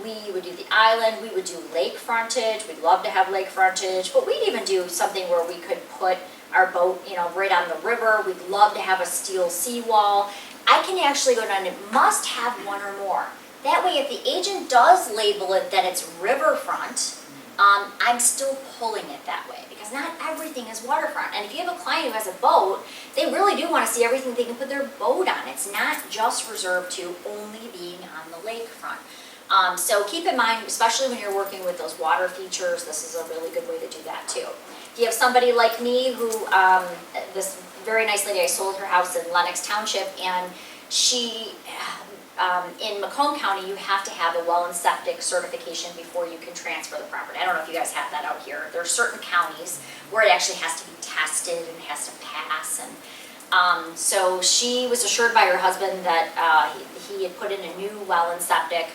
We would do the island. We would do lake frontage. We'd love to have lake frontage, but we'd even do something where we could put our boat, right on the river. We'd love to have a steel seawall. I can actually go down and must have one or more. That way, if the agent does label it that it's riverfront, I'm still pulling it that way because not everything is waterfront. And if you have a client who has a boat, they really do want to see everything they can put their boat on. It's not just reserved to only being on the lakefront. So keep in mind, especially when you're working with those water features, this is a really good way to do that too. If you have somebody like me who, this very nice lady, I sold her house in Lenox Township, and she, in Macomb County, you have to have a well and septic certification before you can transfer the property. I don't know if you guys have that out here. There are certain counties where it actually has to be tested and has to pass. And so she was assured by her husband that he had put in a new well and septic.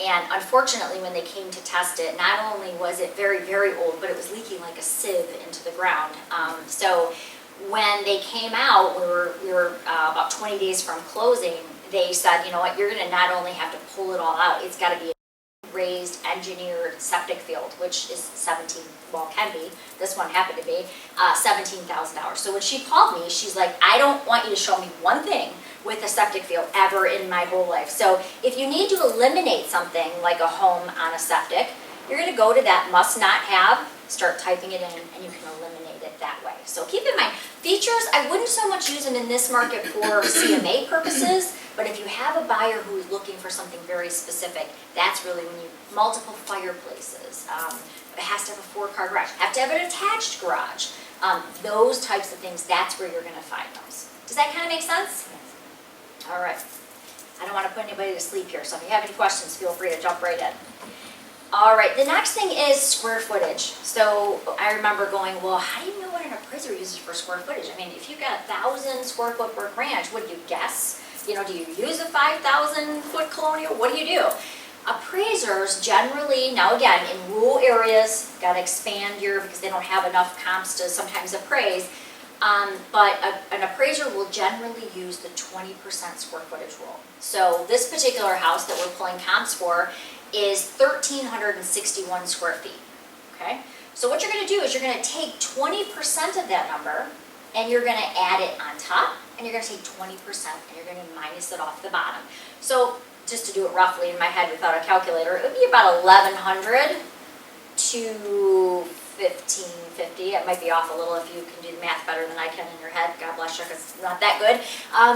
And unfortunately, when they came to test it, not only was it very, very old, but it was leaking like a sieve into the ground. So when they came out, we were about 20 days from closing, they said, you know what, you're going to not only have to pull it all out, it's got to be a raised, engineered septic field, which is can be, this one happened to be, $17,000. So when she called me, she's like, I don't want you to show me one thing with a septic field ever in my whole life. So if you need to eliminate something like a home on a septic, you're going to go to that must not have, start typing it in, and you can eliminate it that way. So keep in mind, features, I wouldn't so much use them in this market for CMA purposes, but if you have a buyer who is looking for something very specific, that's really when you, multiple fireplaces, it has to have a 4-car garage, have to have an attached garage, those types of things, that's where you're going to find those. Does that kind of make sense? Yes. All right. I don't want to put anybody to sleep here, so if you have any questions, feel free to jump right in. All right, the next thing is square footage. So I remember going, well, how do you know what an appraiser uses for square footage? I mean, if you've got 1,000 square foot brick ranch, would you guess? Do you use a 5,000 foot colonial? What do you do? Appraisers generally, now again, in rural areas, got to expand because they don't have enough comps to sometimes appraise, but an appraiser will generally use the 20% square footage rule. So this particular house that we're pulling comps for is 1,361 square feet, okay? So what you're going to do is you're going to take 20% of that number and you're going to add it on top, and you're going to take 20% and you're going to minus it off the bottom. So just to do it roughly in my head without a calculator, it would be about 1,100 to 1,550. It might be off a little if you can do the math better than I can in your head. God bless you, because it's not that good.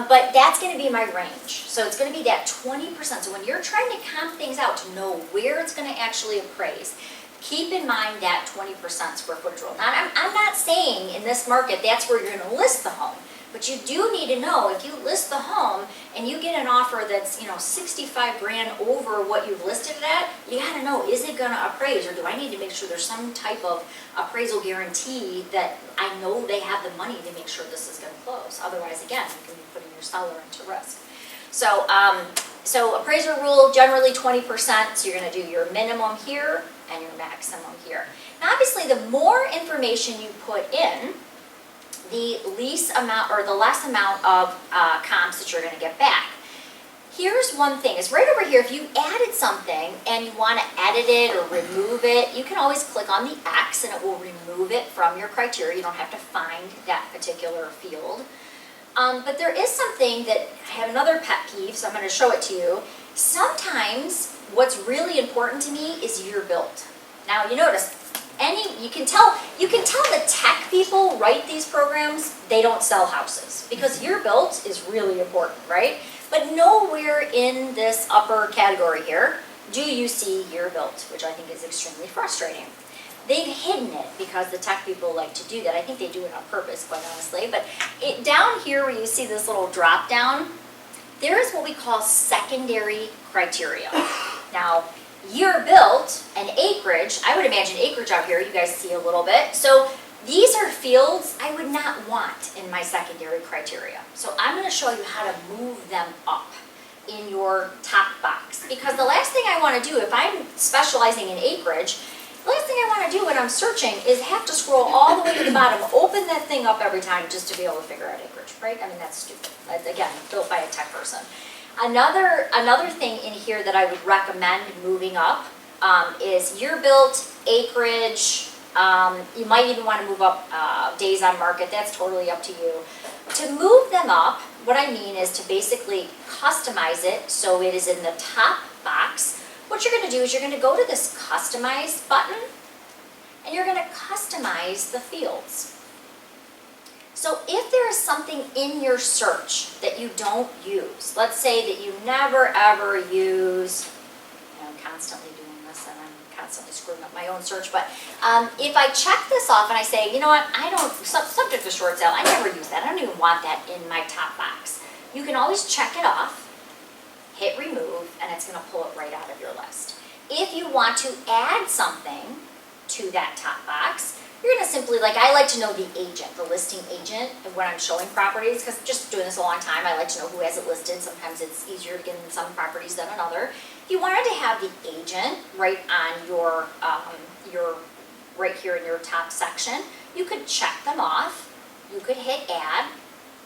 But that's going to be my range. So it's going to be that 20%. So when you're trying to comp things out to know where it's going to actually appraise, keep in mind that 20% square footage rule. Now, I'm not saying in this market that's where you're gonna list the home, but you do need to know if you list the home and you get an offer that's, 65 grand over what you've listed it at, you gotta know, is it gonna appraise, or do I need to make sure there's some type of appraisal guarantee that I know they have the money to make sure this is gonna close? Otherwise, again, you can be putting your seller into risk. So appraiser rule, generally 20%, so you're gonna do your minimum here and your maximum here. Now obviously the more information you put in, the least amount or the less amount of comps that you're gonna get back. Here's one thing, is right over here, if you added something and you wanna edit it or remove it, you can always click on the X and it will remove it from your criteria. You don't have to find that particular field. But there is something that I have another pet peeve, so I'm going to show it to you. Sometimes what's really important to me is year built. Now you notice, you can tell the tech people write these programs, they don't sell houses because year built is really important, right? But nowhere in this upper category here do you see year built, which I think is extremely frustrating. They've hidden it because the tech people like to do that. I think they do it on purpose, quite honestly. But down here where you see this little drop down, there is what we call secondary criteria. Now, year built and acreage, I would imagine acreage out here, you guys see a little bit. So these are fields I would not want in my secondary criteria. So I'm going to show you how to move them up in your top box. Because the last thing I want to do, if I'm specializing in acreage, the last thing I want to do when I'm searching is have to scroll all the way to the bottom, open that thing up every time just to be able to figure out acreage, right? I mean, that's stupid. Again, built by a tech person. Another thing in here that I would recommend moving up is year built, acreage. You might even want to move up days on market. That's totally up to you. To move them up, what I mean is to basically customize it so it is in the top box. What you're going to do is you're going to go to this Customize button, and you're going to customize the fields. So if there is something in your search that you don't use, let's say that you never ever use, I'm constantly doing this and I'm constantly screwing up my own search, but if I check this off and I say, you know what, subject to short sale, I never use that, I don't even want that in my top box. You can always check it off, hit remove, and it's going to pull it right out of your list. If you want to add something to that top box, you're going to simply, I like to know the agent, the listing agent, when I'm showing properties, because just doing this a long time, I like to know who has it listed. Sometimes it's easier to get in some properties than another. If you wanted to have the agent right on your right here in your top section, you could check them off, you could hit add,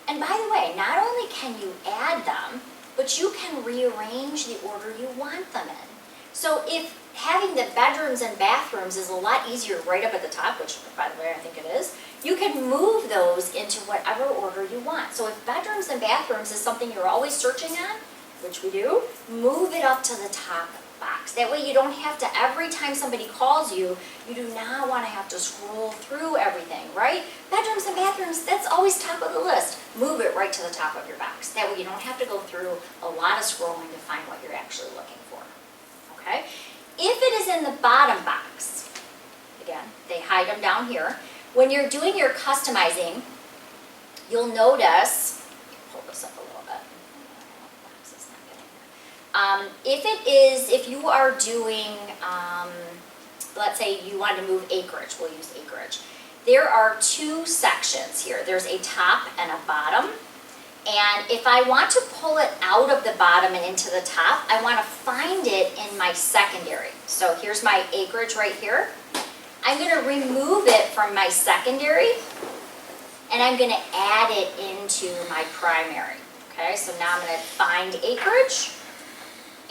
and by the way, not only can you add them, but you can rearrange the order you want them in. So if having the bedrooms and bathrooms is a lot easier right up at the top, which by the way I think it is, you can move those into whatever order you want. So if bedrooms and bathrooms is something you're always searching on, which we do, move it up to the top box. That way you don't have to, every time somebody calls you, you do not want to have to scroll through everything, right? Bedrooms and bathrooms, that's always top of the list. Move it right to the top of your box. That way you don't have to go through a lot of scrolling to find what you're actually looking for, okay? If it is in the bottom box, again, they hide them down here. When you're doing your customizing, you'll notice, pull this up a little bit. If you are doing, let's say you want to move acreage, we'll use acreage. There are two sections here. There's a top and a bottom. And if I want to pull it out of the bottom and into the top, I want to find it in my secondary. So here's my acreage right here. I'm going to remove it from my secondary, and I'm going to add it into my primary. Okay, so now I'm going to find acreage,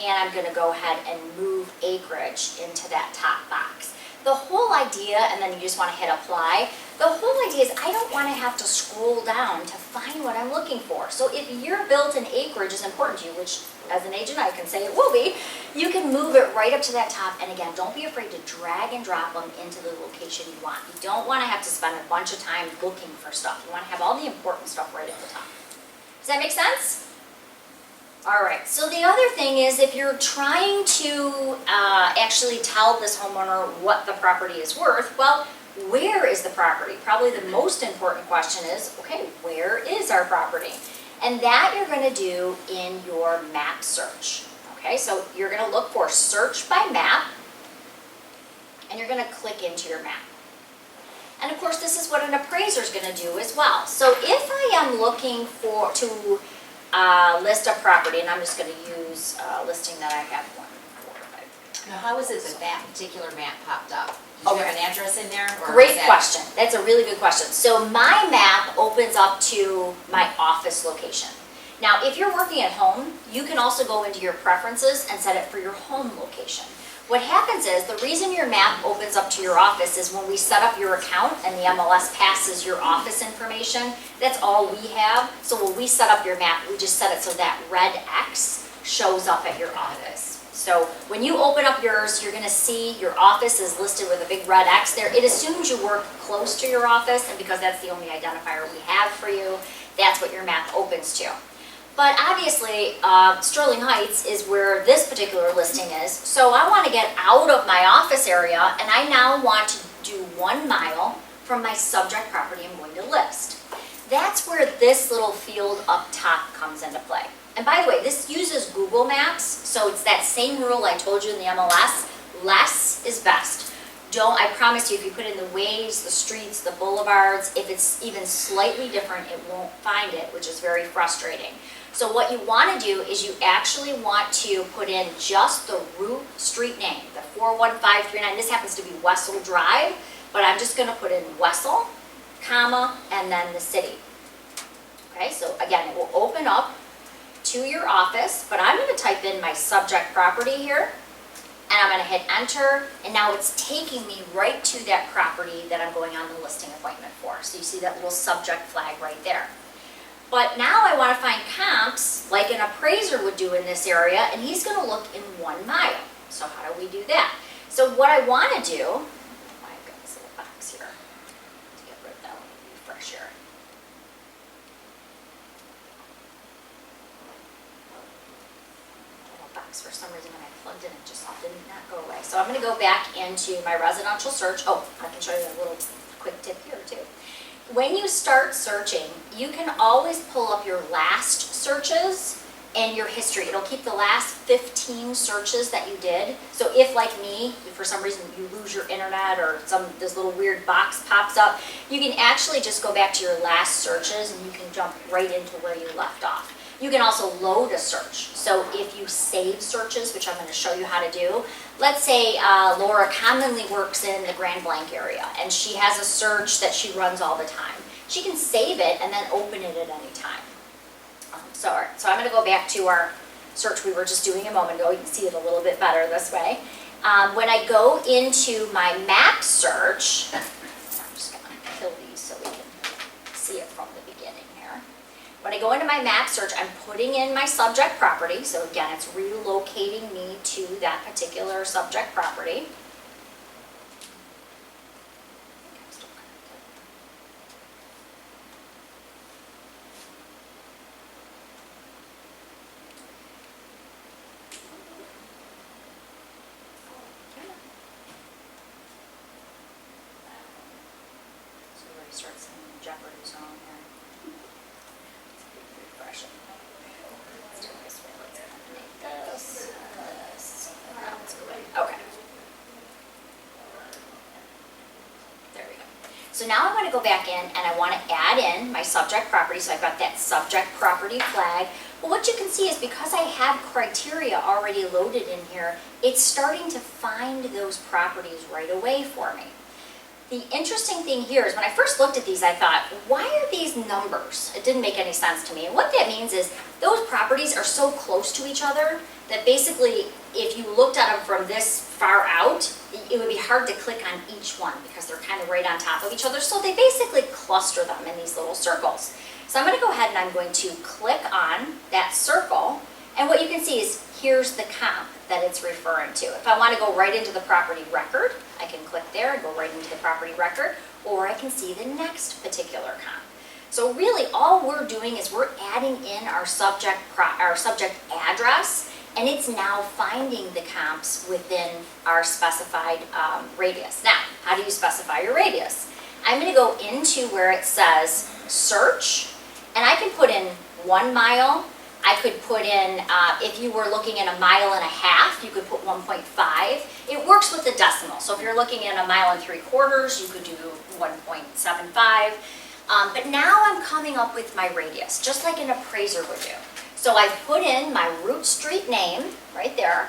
and I'm going to go ahead and move acreage into that top box. The whole idea, and then you just want to hit apply, the whole idea is I don't want to have to scroll down to find what I'm looking for. So if your built-in acreage is important to you, which as an agent I can say it will be, you can move it right up to that top, and again, don't be afraid to drag and drop them into the location you want. You don't want to have to spend a bunch of time looking for stuff. You want to have all the important stuff right at the top. Does that make sense? All right, so the other thing is if you're trying to actually tell this homeowner what the property is worth, well, where is the property? Probably the most important question is, okay, where is our property? And that you're gonna do in your map search. Okay, so you're gonna look for search by map, and you're gonna click into your map. And of course, this is what an appraiser is gonna do as well. So if I am looking to list a property, and I'm just gonna use a listing that I have, 1, 4, 5. Now, how is it that particular map popped up? Do you have an address in there? Or Great is that- question. That's a really good question. So my map opens up to my office location. Now, if you're working at home, you can also go into your preferences and set it for your home location. What happens is, the reason your map opens up to your office is when we set up your account and the MLS passes your office information, that's all we have. So when we set up your map, we just set it so that red X shows up at your office. So when you open up yours, you're gonna see your office is listed with a big red X there. It assumes you work close to your office, and because that's the only identifier we have for you, that's what your map opens to. But obviously, Sterling Heights is where this particular listing is. So I want to get out of my office area, and I now want to do 1 mile from my subject property I'm going to list. That's where this little field up top comes into play. And by the way, this uses Google Maps, so it's that same rule I told you in the MLS, less is best. I promise you, if you put in the ways, the streets, the boulevards, if it's even slightly different, it won't find it, which is very frustrating. So what you want to do is you actually want to put in just the route street name, the 41539. This happens to be Wessel Drive, but I'm just going to put in Wessel, comma, and then the city. Okay, so again, it will open up to your office, but I'm going to type in my subject property here, and I'm going to hit enter, and now it's taking me right to that property that I'm going on the listing appointment for. So you see that little subject flag right there. But now I want to find comps like an appraiser would do in this area, and he's going to look in 1 mile. So how do we do that? So what I want to do, I've got this little box here to get rid of that one, refresh here. Little box, for some reason when I plugged in, it just did not go away. So I'm going to go back into my residential search. Oh, I can show you a little quick tip here too. When you start searching, you can always pull up your last searches and your history. It'll keep the last 15 searches that you did. So if, like me, if for some reason you lose your internet or this little weird box pops up, you can actually just go back to your last searches and you can jump right into where you left off. You can also load a search. So if you save searches, which I'm going to show you how to do, let's say Laura commonly works in the Grand Blanc area and she has a search that she runs all the time. She can save it and then open it at any time. So I'm going to go back to our search we were just doing a moment ago. You can see it a little bit better this way. When I go into my map search, I'm just going to kill these so we can see it from the beginning here. When I go into my map search, I'm putting in my subject property. So again, it's relocating me to that particular subject property. Starts in Jeopardy zone here. Refresh it. Let's do it this way. Let's eliminate this, and now let's go away. Okay. There we go. So now I want to go back in and I want to add in my subject property. So I've got that subject property flag. But what you can see is because I have criteria already loaded in here, it's starting to find those properties right away for me. The interesting thing here is when I first looked at these, I thought, why are these numbers? It didn't make any sense to me. And what that means is those properties are so close to each other that basically if you looked at them from this far out, it would be hard to click on each one because they're kind of right on top of each other. So they basically cluster them in these little circles. So I'm going to go ahead and I'm going to click on that circle. And what you can see is here's the comp that it's referring to. If I want to go right into the property record, I can click there and go right into the property record, or I can see the next particular comp. So really, all we're doing is we're adding in our subject address, and it's now finding the comps within our specified radius. Now, how do you specify your radius? I'm going to go into where it says search, and I can put in 1 mile. I could put in, if you were looking at 1.5 miles, you could put 1.5. It works with the decimal. So if you're looking at 1.75 miles, you could do 1.75. But now I'm coming up with my radius, just like an appraiser would do. So I've put in my route street name right there.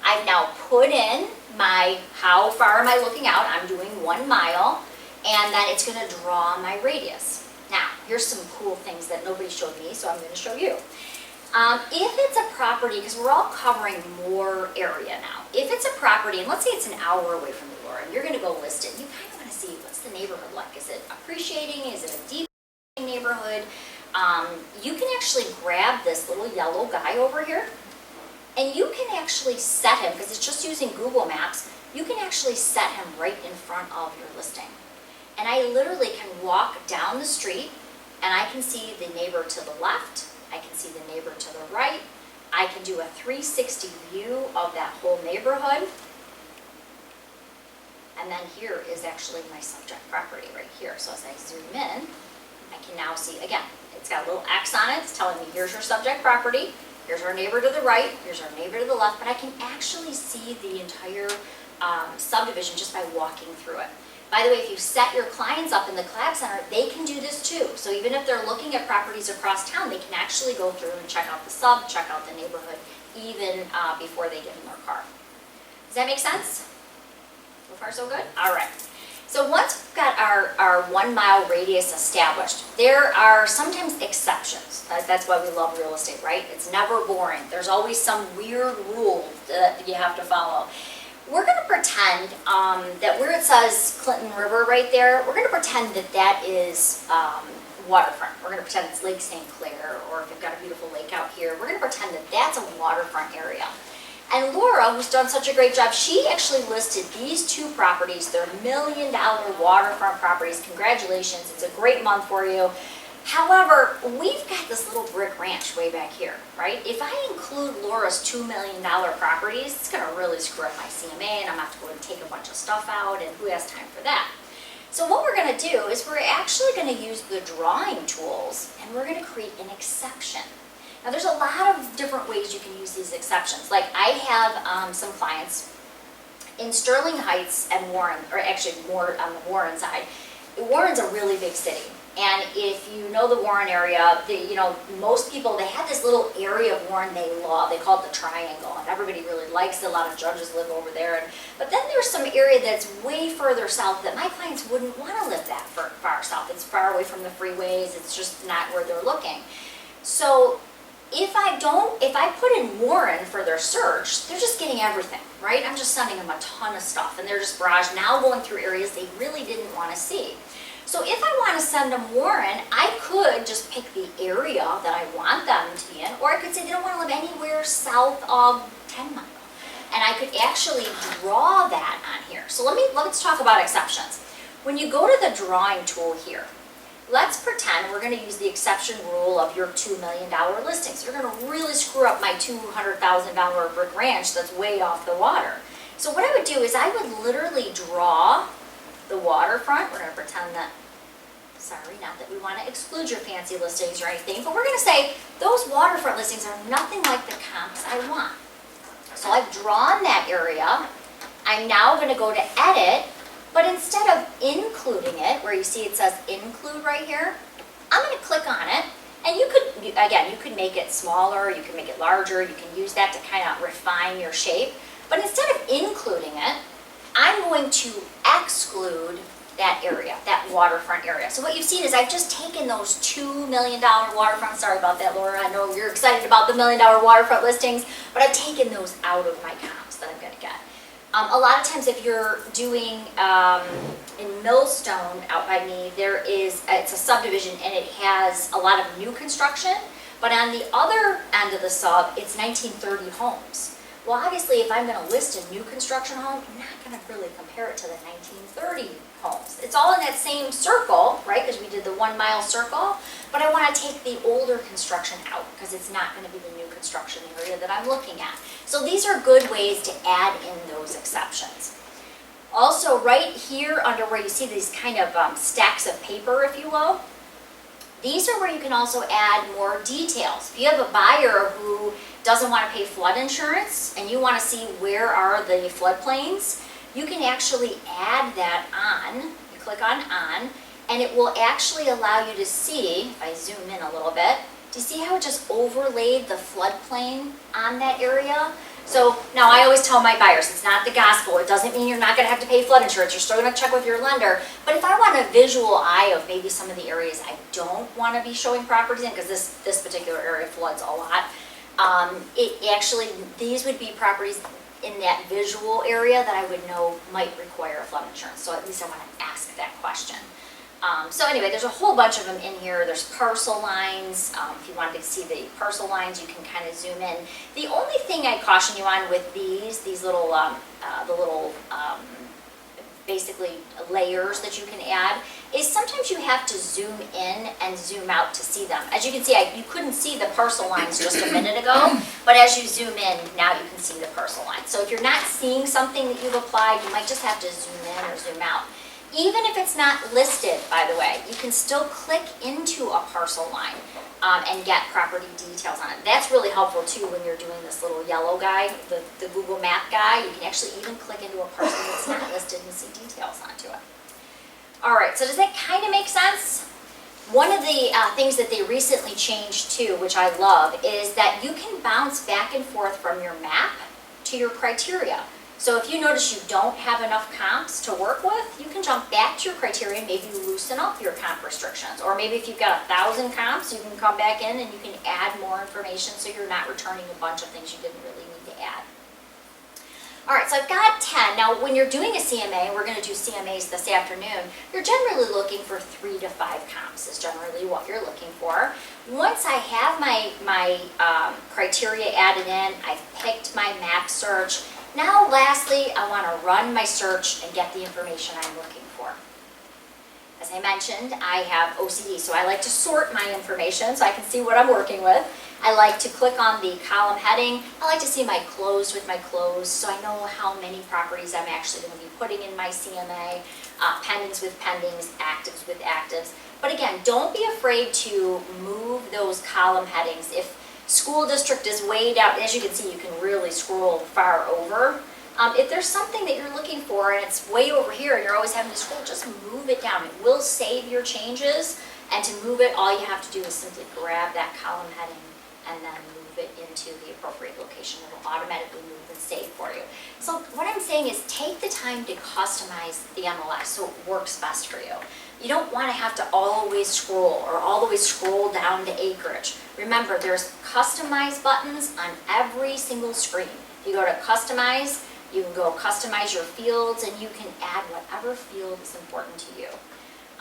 I've now put in my, how far am I looking out? I'm doing 1 mile, and then it's gonna draw my radius. Now, here's some cool things that nobody showed me, so I'm gonna show you. If it's a property, because we're all covering more area now, if it's a property, and let's say it's an hour away from the door, and you're gonna go list it, you kind of wanna see what's the neighborhood like. Is it appreciating? Is it a decreasing neighborhood? You can actually grab this little yellow guy over here, and you can actually set him, because it's just using Google Maps, you can actually set him right in front of your listing. And I literally can walk down the street, and I can see the neighbor to the left, I can see the neighbor to the right, I can do a 360 view of that whole neighborhood. And then here is actually my subject property right here. So as I zoom in, I can now see, again, it's got a little X on it, it's telling me here's your subject property, here's our neighbor to the right, here's our neighbor to the left, but I can actually see the entire subdivision just by walking through it. By the way, if you set your clients up in the Collab Center, they can do this too. So even if they're looking at properties across town, they can actually go through and check out the sub, check out the neighborhood, even before they get in their car. Does that make sense? So far so good? All right. So once we've got our 1 mile radius established, there are sometimes exceptions. That's why we love real estate, right? It's never boring. There's always some weird rule that you have to follow. We're going to pretend that where it says Clinton River right there, we're going to pretend that that is waterfront. We're going to pretend it's Lake St. Clair, or if you've got a beautiful lake out here, we're going to pretend that that's a waterfront area. And Laura, who's done such a great job, she actually listed these 2 properties. They're $1 million waterfront properties. Congratulations, it's a great month for you. However, we've got this little brick ranch way back here, right? If I include Laura's $2 million properties, it's gonna really screw up my CMA, and I'm gonna have to go and take a bunch of stuff out, and who has time for that? So what we're gonna do is we're actually gonna use the drawing tools, and we're gonna create an exception. Now there's a lot of different ways you can use these exceptions. Like I have some clients in Sterling Heights and Warren, or actually more on the Warren side. Warren's a really big city. And if you know the Warren area, most people, they have this little area of Warren they love. They call it the Triangle, and everybody really likes it. A lot of judges live over there. But then there's some area that's way further south that my clients wouldn't want to live that far south. It's far away from the freeways. It's just not where they're looking. So if I put in Warren for their search, they're just getting everything, right? I'm just sending them a ton of stuff, and they're just barraged now going through areas they really didn't want to see. So if I want to send them Warren, I could just pick the area that I want them to be in, or I could say they don't want to live anywhere south of 10 Mile. And I could actually draw that on here. So let's talk about exceptions. When you go to the drawing tool here, let's pretend we're going to use the exception rule of your $2 million listings. You're going to really screw up my $200,000 brick ranch that's way off the water. So what I would do is I would literally draw the waterfront. We're going to pretend that, sorry, not that we want to exclude your fancy listings or anything, but we're going to say those waterfront listings are nothing like the comps I want. So I've drawn that area. I'm now going to go to edit, but instead of including it, where you see it says include right here, I'm going to click on it, and you could make it smaller, you can make it larger, you can use that to kind of refine your shape, but instead of including it, I'm going to exclude that area, that waterfront area. So what you've seen is I've just taken those $2 million waterfront, sorry about that, Laura, I know you're excited about the $1 million waterfront listings, but I've taken those out of my comps that I'm going to get. A lot of times if you're doing, in Millstone out by me, it's a subdivision and it has a lot of new construction, but on the other end of the sub, it's 1930 homes. Well, obviously, if I'm gonna list a new construction home, I'm not gonna really compare it to the 1930 homes. It's all in that same circle, right, because we did the 1 mile circle, but I wanna take the older construction out, because it's not gonna be the new construction area that I'm looking at. So these are good ways to add in those exceptions. Also, right here under where you see these kind of stacks of paper, if you will, these are where you can also add more details. If you have a buyer who doesn't want to pay flood insurance and you want to see where are the floodplains, you can actually add that on. You click on and it will actually allow you to see, if I zoom in a little bit, do you see how it just overlaid the floodplain on that area? So now I always tell my buyers, it's not the gospel. It doesn't mean you're not going to have to pay flood insurance. You're still going to check with your lender. But if I want a visual eye of maybe some of the areas I don't want to be showing properties in, because this particular area floods a lot, these would be properties in that visual area that I would know might require a flood insurance. So at least I want to ask that question. So anyway, there's a whole bunch of them in here. There's parcel lines. If you wanted to see the parcel lines, you can kind of zoom in. The only thing I caution you on with these little, basically layers that you can add, is sometimes you have to zoom in and zoom out to see them. As you can see, you couldn't see the parcel lines just a minute ago, but as you zoom in, now you can see the parcel lines. So if you're not seeing something that you've applied, you might just have to zoom in or zoom out. Even if it's not listed, by the way, you can still click into a parcel line and get property details on it. That's really helpful too when you're doing this little yellow guy, the Google Map guy. You can actually even click into a parcel that's not listed and see details onto it. All right, so does that kind of make sense? One of the things that they recently changed too, which I love, is that you can bounce back and forth from your map to your criteria. So if you notice you don't have enough comps to work with, you can jump back to your criteria and maybe loosen up your comp restrictions. Or maybe if you've got 1,000 comps, you can come back in and you can add more information so you're not returning a bunch of things you didn't really need to add. All right, so I've got 10. Now when you're doing a CMA, we're gonna do CMAs this afternoon, you're generally looking for 3 to 5 comps is generally what you're looking for. Once I have my criteria added in, I've picked my map search. Now, lastly, I want to run my search and get the information I'm looking for. As I mentioned, I have OCD, so I like to sort my information so I can see what I'm working with. I like to click on the column heading. I like to see my closed with my closed, so I know how many properties I'm actually going to be putting in my CMA, pendings with pendings, actives with actives. But again, don't be afraid to move those column headings. If school district is way down, as you can see, you can really scroll far over. If there's something that you're looking for and it's way over here and you're always having to scroll, just move it down. It will save your changes, and to move it, all you have to do is simply grab that column heading and then move it into the appropriate location. It will automatically move and save for you. So what I'm saying is take the time to customize the MLS so it works best for you. You don't want to have to always scroll or all the way scroll down to acreage. Remember, there's customize buttons on every single screen. If you go to customize, you can go customize your fields and you can add whatever field is important to you.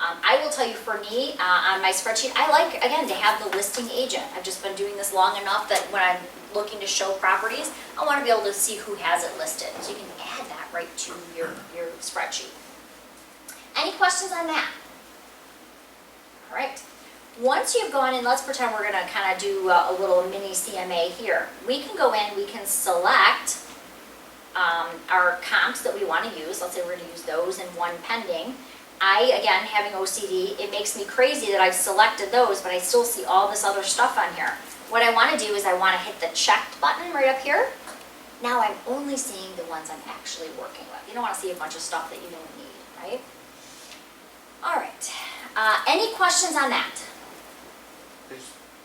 I will tell you, for me, on my spreadsheet, I like, again, to have the listing agent. I've just been doing this long enough that when I'm looking to show properties, I want to be able to see who has it listed. So you can add that right to your spreadsheet. Any questions on that? All right. Once you've gone in, let's pretend we're going to kind of do a little mini CMA here. We can go in, we can select our comps that we want to use. Let's say we're going to use those in one pending. Again, having OCD, it makes me crazy that I've selected those, but I still see all this other stuff on here. What I want to do is I want to hit the checked button right up here. Now I'm only seeing the ones I'm actually working with. You don't want to see a bunch of stuff that you don't need, right? All right. Any questions on that?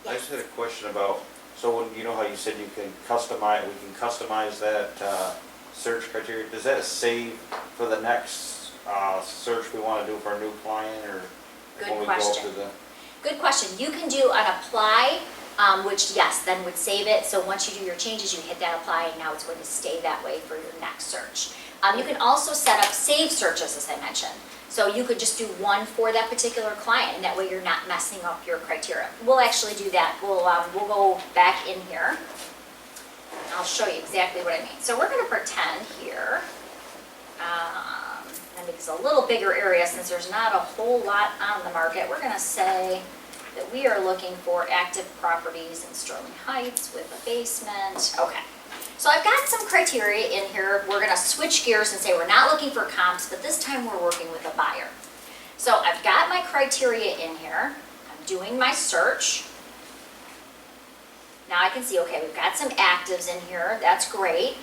I just had a question about, so when, you know how you said you can customize, we can customize that search criteria. Does that save for the next search we want to do for a new client, or when we go up to the? Good question. You can do an apply, which yes, then would save it. So once you do your changes, you hit that apply, and now it's going to stay that way for your next search. You can also set up save searches, as I mentioned. So you could just do one for that particular client, and that way you're not messing up your criteria. We'll actually do that. We'll go back in here. I'll show you exactly what I mean. So we're gonna pretend here, and it's a little bigger area since there's not a whole lot on the market. We're gonna say that we are looking for active properties in Sterling Heights with a basement. Okay. So I've got some criteria in here. We're gonna switch gears and say we're not looking for comps, but this time we're working with a buyer. So I've got my criteria in here. I'm doing my search. Now I can see, okay, we've got some actives in here. That's great.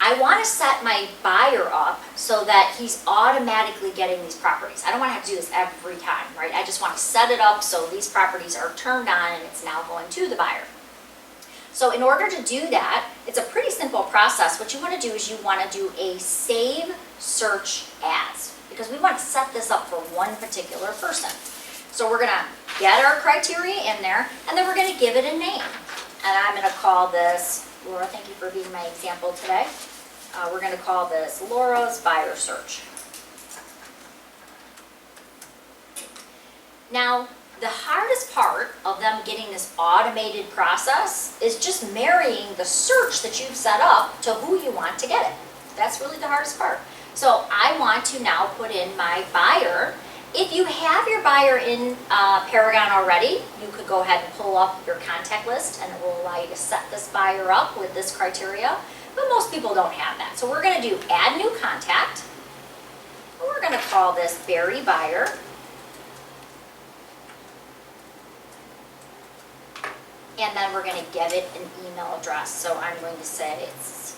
I want to set my buyer up so that he's automatically getting these properties. I don't want to have to do this every time, right? I just want to set it up so these properties are turned on and it's now going to the buyer. So in order to do that, it's a pretty simple process. What you want to do is you want to do a save search as, because we want to set this up for one particular person. So we're going to get our criteria in there, and then we're going to give it a name. And I'm going to call this, Laura, thank you for being my example today. We're going to call this Laura's Buyer Search. Now, the hardest part of them getting this automated process is just marrying the search that you've set up to who you want to get it. That's really the hardest part. So I want to now put in my buyer. If you have your buyer in Paragon already, you could go ahead and pull up your contact list and it will allow you to set this buyer up with this criteria, but most people don't have that. So we're going to do add new contact. We're going to call this Barry Buyer. And then we're going to give it an email address. So I'm going to say it's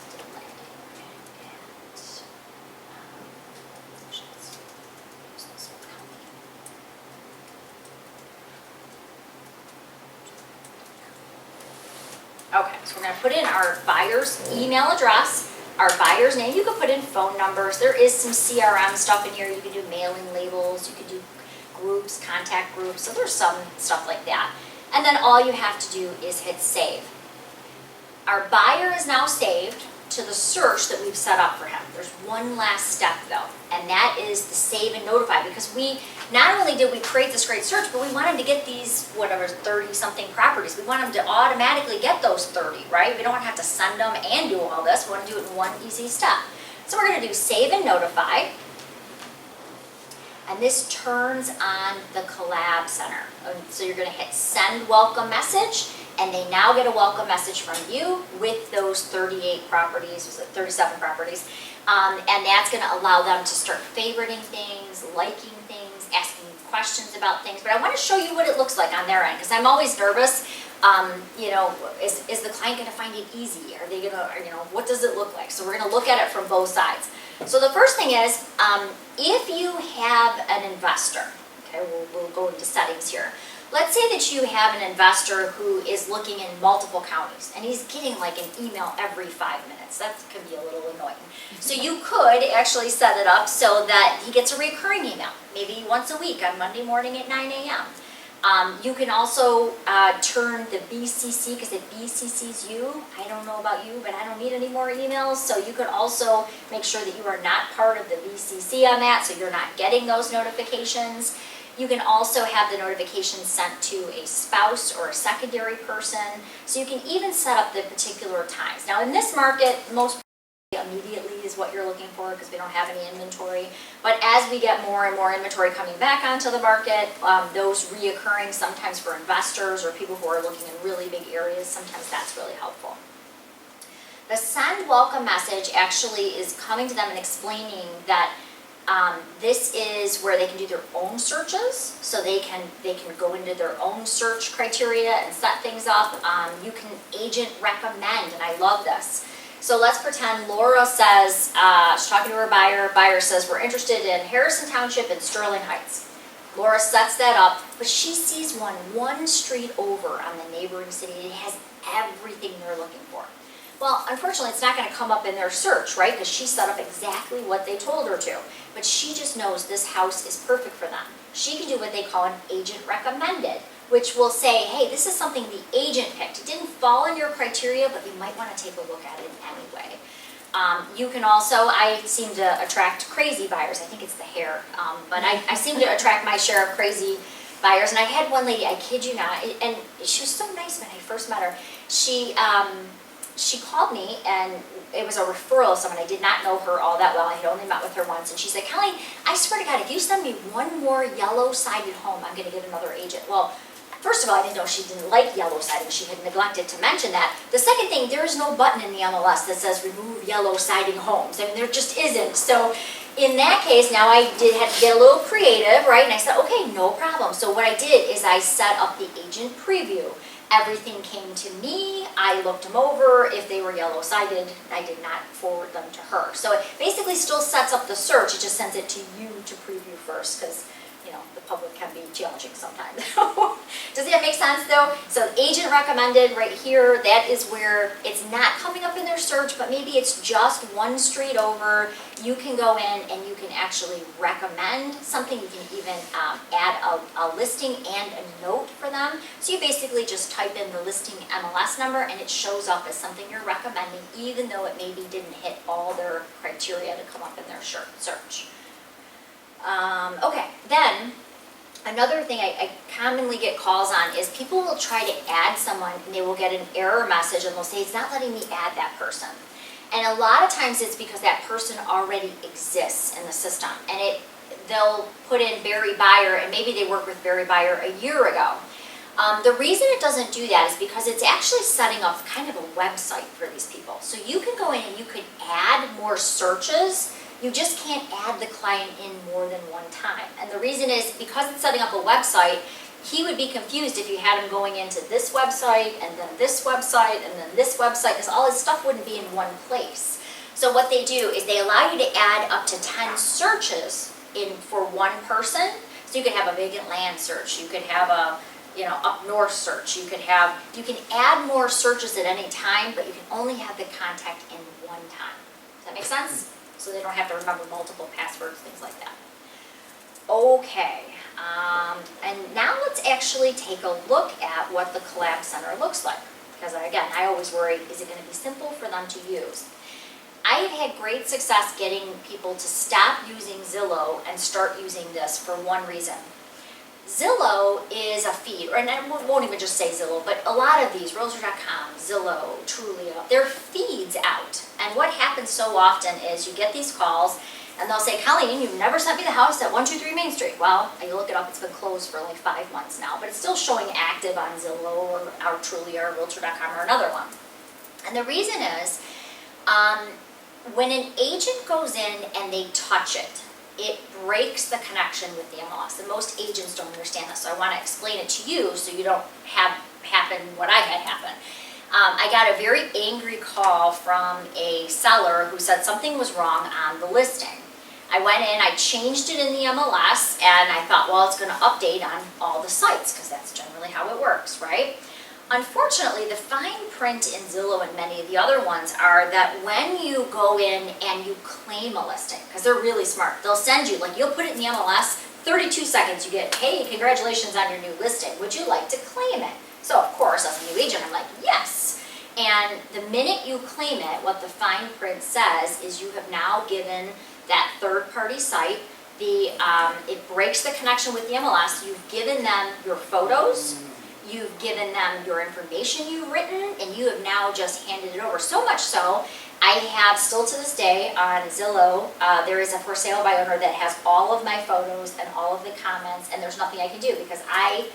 okay, so we're going to put in our buyer's email address, our buyer's name. You can put in phone numbers. There is some CRM stuff in here. You can do mailing labels. You can do groups, contact groups. So there's some stuff like that. And then all you have to do is hit save. Our buyer is now saved to the search that we've set up for him. There's one last step though, and that is the save and notify, because we, not only did we create this great search, but we want him to get these, whatever, 30 something properties. We want him to automatically get those 30, right? We don't want to have to send them and do all this. We want to do it in one easy step. So we're going to do save and notify. And this turns on the collab center. So you're going to hit send welcome message, and they now get a welcome message from you with those 38 properties, was it 37 properties, and that's going to allow them to start favoriting things, liking things, asking questions about things. But I want to show you what it looks like on their end, because I'm always nervous. You know, is the client going to find it easy? Are they going to, you know, what does it look like? So we're going to look at it from both sides. So the first thing is, if you have an investor, okay, we'll go into settings here. Let's say that you have an investor who is looking in multiple counties, and he's getting like an email every 5 minutes. That can be a little annoying. So you could actually set it up so that he gets a recurring email, maybe once a week on Monday morning at 9 a.m. You can also turn the BCC, because it BCCs you. I don't know about you, but I don't need any more emails. So you could also make sure that you are not part of the BCC on that, so you're not getting those notifications. You can also have the notifications sent to a spouse or a secondary person. So you can even set up the particular times. Now in this market, most immediately is what you're looking for, because we don't have any inventory. But as we get more and more inventory coming back onto the market, those reoccurring sometimes for investors or people who are looking in really big areas, sometimes that's really helpful. The send welcome message actually is coming to them and explaining that this is where they can do their own searches, so they can go into their own search criteria and set things up. You can agent recommend, and I love this. So let's pretend Laura says, she's talking to her buyer says, we're interested in Harrison Township and Sterling Heights. Laura sets that up, but she sees one street over on the neighboring city. It has everything they're looking for. Well, unfortunately, it's not going to come up in their search, right? Because she set up exactly what they told her to. But she just knows this house is perfect for them. She can do what they call an agent recommended, which will say, hey, this is something the agent picked. It didn't fall in your criteria, but you might want to take a look at it anyway. You can also, I seem to attract crazy buyers. I think it's the hair, but I seem to attract my share of crazy buyers. And I had one lady, I kid you not, and she was so nice when I first met her. she called me, and it was a referral of someone. I did not know her all that well. I had only met with her once, and she said, Kelly, I swear to God, if you send me one more yellow-sided home, I'm gonna get another agent. Well, first of all, I didn't know she didn't like yellow siding. She had neglected to mention that. The second thing, there is no button in the MLS that says remove yellow siding homes. I mean, there just isn't. So in that case, now I did have to get a little creative, right? And I said, okay, no problem. So what I did is I set up the agent preview. Everything came to me. I looked them over. If they were yellow sided, I did not forward them to her. So it basically still sets up the search. It just sends it to you to preview first, because the public can be challenging sometimes. Does that make sense though? So agent recommended right here, that is where it's not coming up in their search, but maybe it's just one street over. You can go in and you can actually recommend something. You can even add a listing and a note for them. So you basically just type in the listing MLS number and it shows up as something you're recommending, even though it maybe didn't hit all their criteria to come up in their search. Okay, then another thing I commonly get calls on is people will try to add someone and they will get an error message and they'll say, it's not letting me add that person. And a lot of times it's because that person already exists in the system, and they'll put in Barry Buyer, and maybe they worked with Barry Buyer a year ago. The reason it doesn't do that is because it's actually setting up kind of a website for these people. So you can go in and you could add more searches. You just can't add the client in more than one time. And the reason is because it's setting up a website, he would be confused if you had him going into this website and then this website and then this website, because all his stuff wouldn't be in one place. So what they do is they allow you to add up to 10 searches in for one person. So you could have a vacant land search, you could have a up north search, you can add more searches at any time, but you can only have the contact in one time. Does that make sense? So they don't have to remember multiple passwords, things like that. Okay, and now let's actually take a look at what the Collab Center looks like. Because again, I always worry, is it going to be simple for them to use? I have had great success getting people to stop using Zillow and start using this for one reason. Zillow is a feed, and I won't even just say Zillow, but a lot of these, Realtor.com, Zillow, Trulia, they're feeds out. And what happens so often is you get these calls, and they'll say, Colleen, you've never sent me the house at 123 Main Street. Well, you look it up, it's been closed for like 5 months now, but it's still showing active on Zillow or Trulia or Realtor.com or another one. And the reason is, when an agent goes in and they touch it, it breaks the connection with the MLS. And most agents don't understand this, so I want to explain it to you so you don't have happen what I had happen. I got a very angry call from a seller who said something was wrong on the listing. I went in, I changed it in the MLS, and I thought, well, it's going to update on all the sites, because that's generally how it works, right? Unfortunately, the fine print in Zillow and many of the other ones are that when you go in and you claim a listing, because they're really smart, they'll send you, like you'll put it in the MLS, 32 seconds you get, hey, congratulations on your new listing, would you like to claim it? So of course, as a new agent, I'm like, yes. And the minute you claim it, what the fine print says is you have now given that third-party site it breaks the connection with the MLS, you've given them your photos, you've given them your information you've written, and you have now just handed it over. So much so, I have still to this day on Zillow, there is a for sale by owner that has all of my photos and all of the comments, and there's nothing I can do because I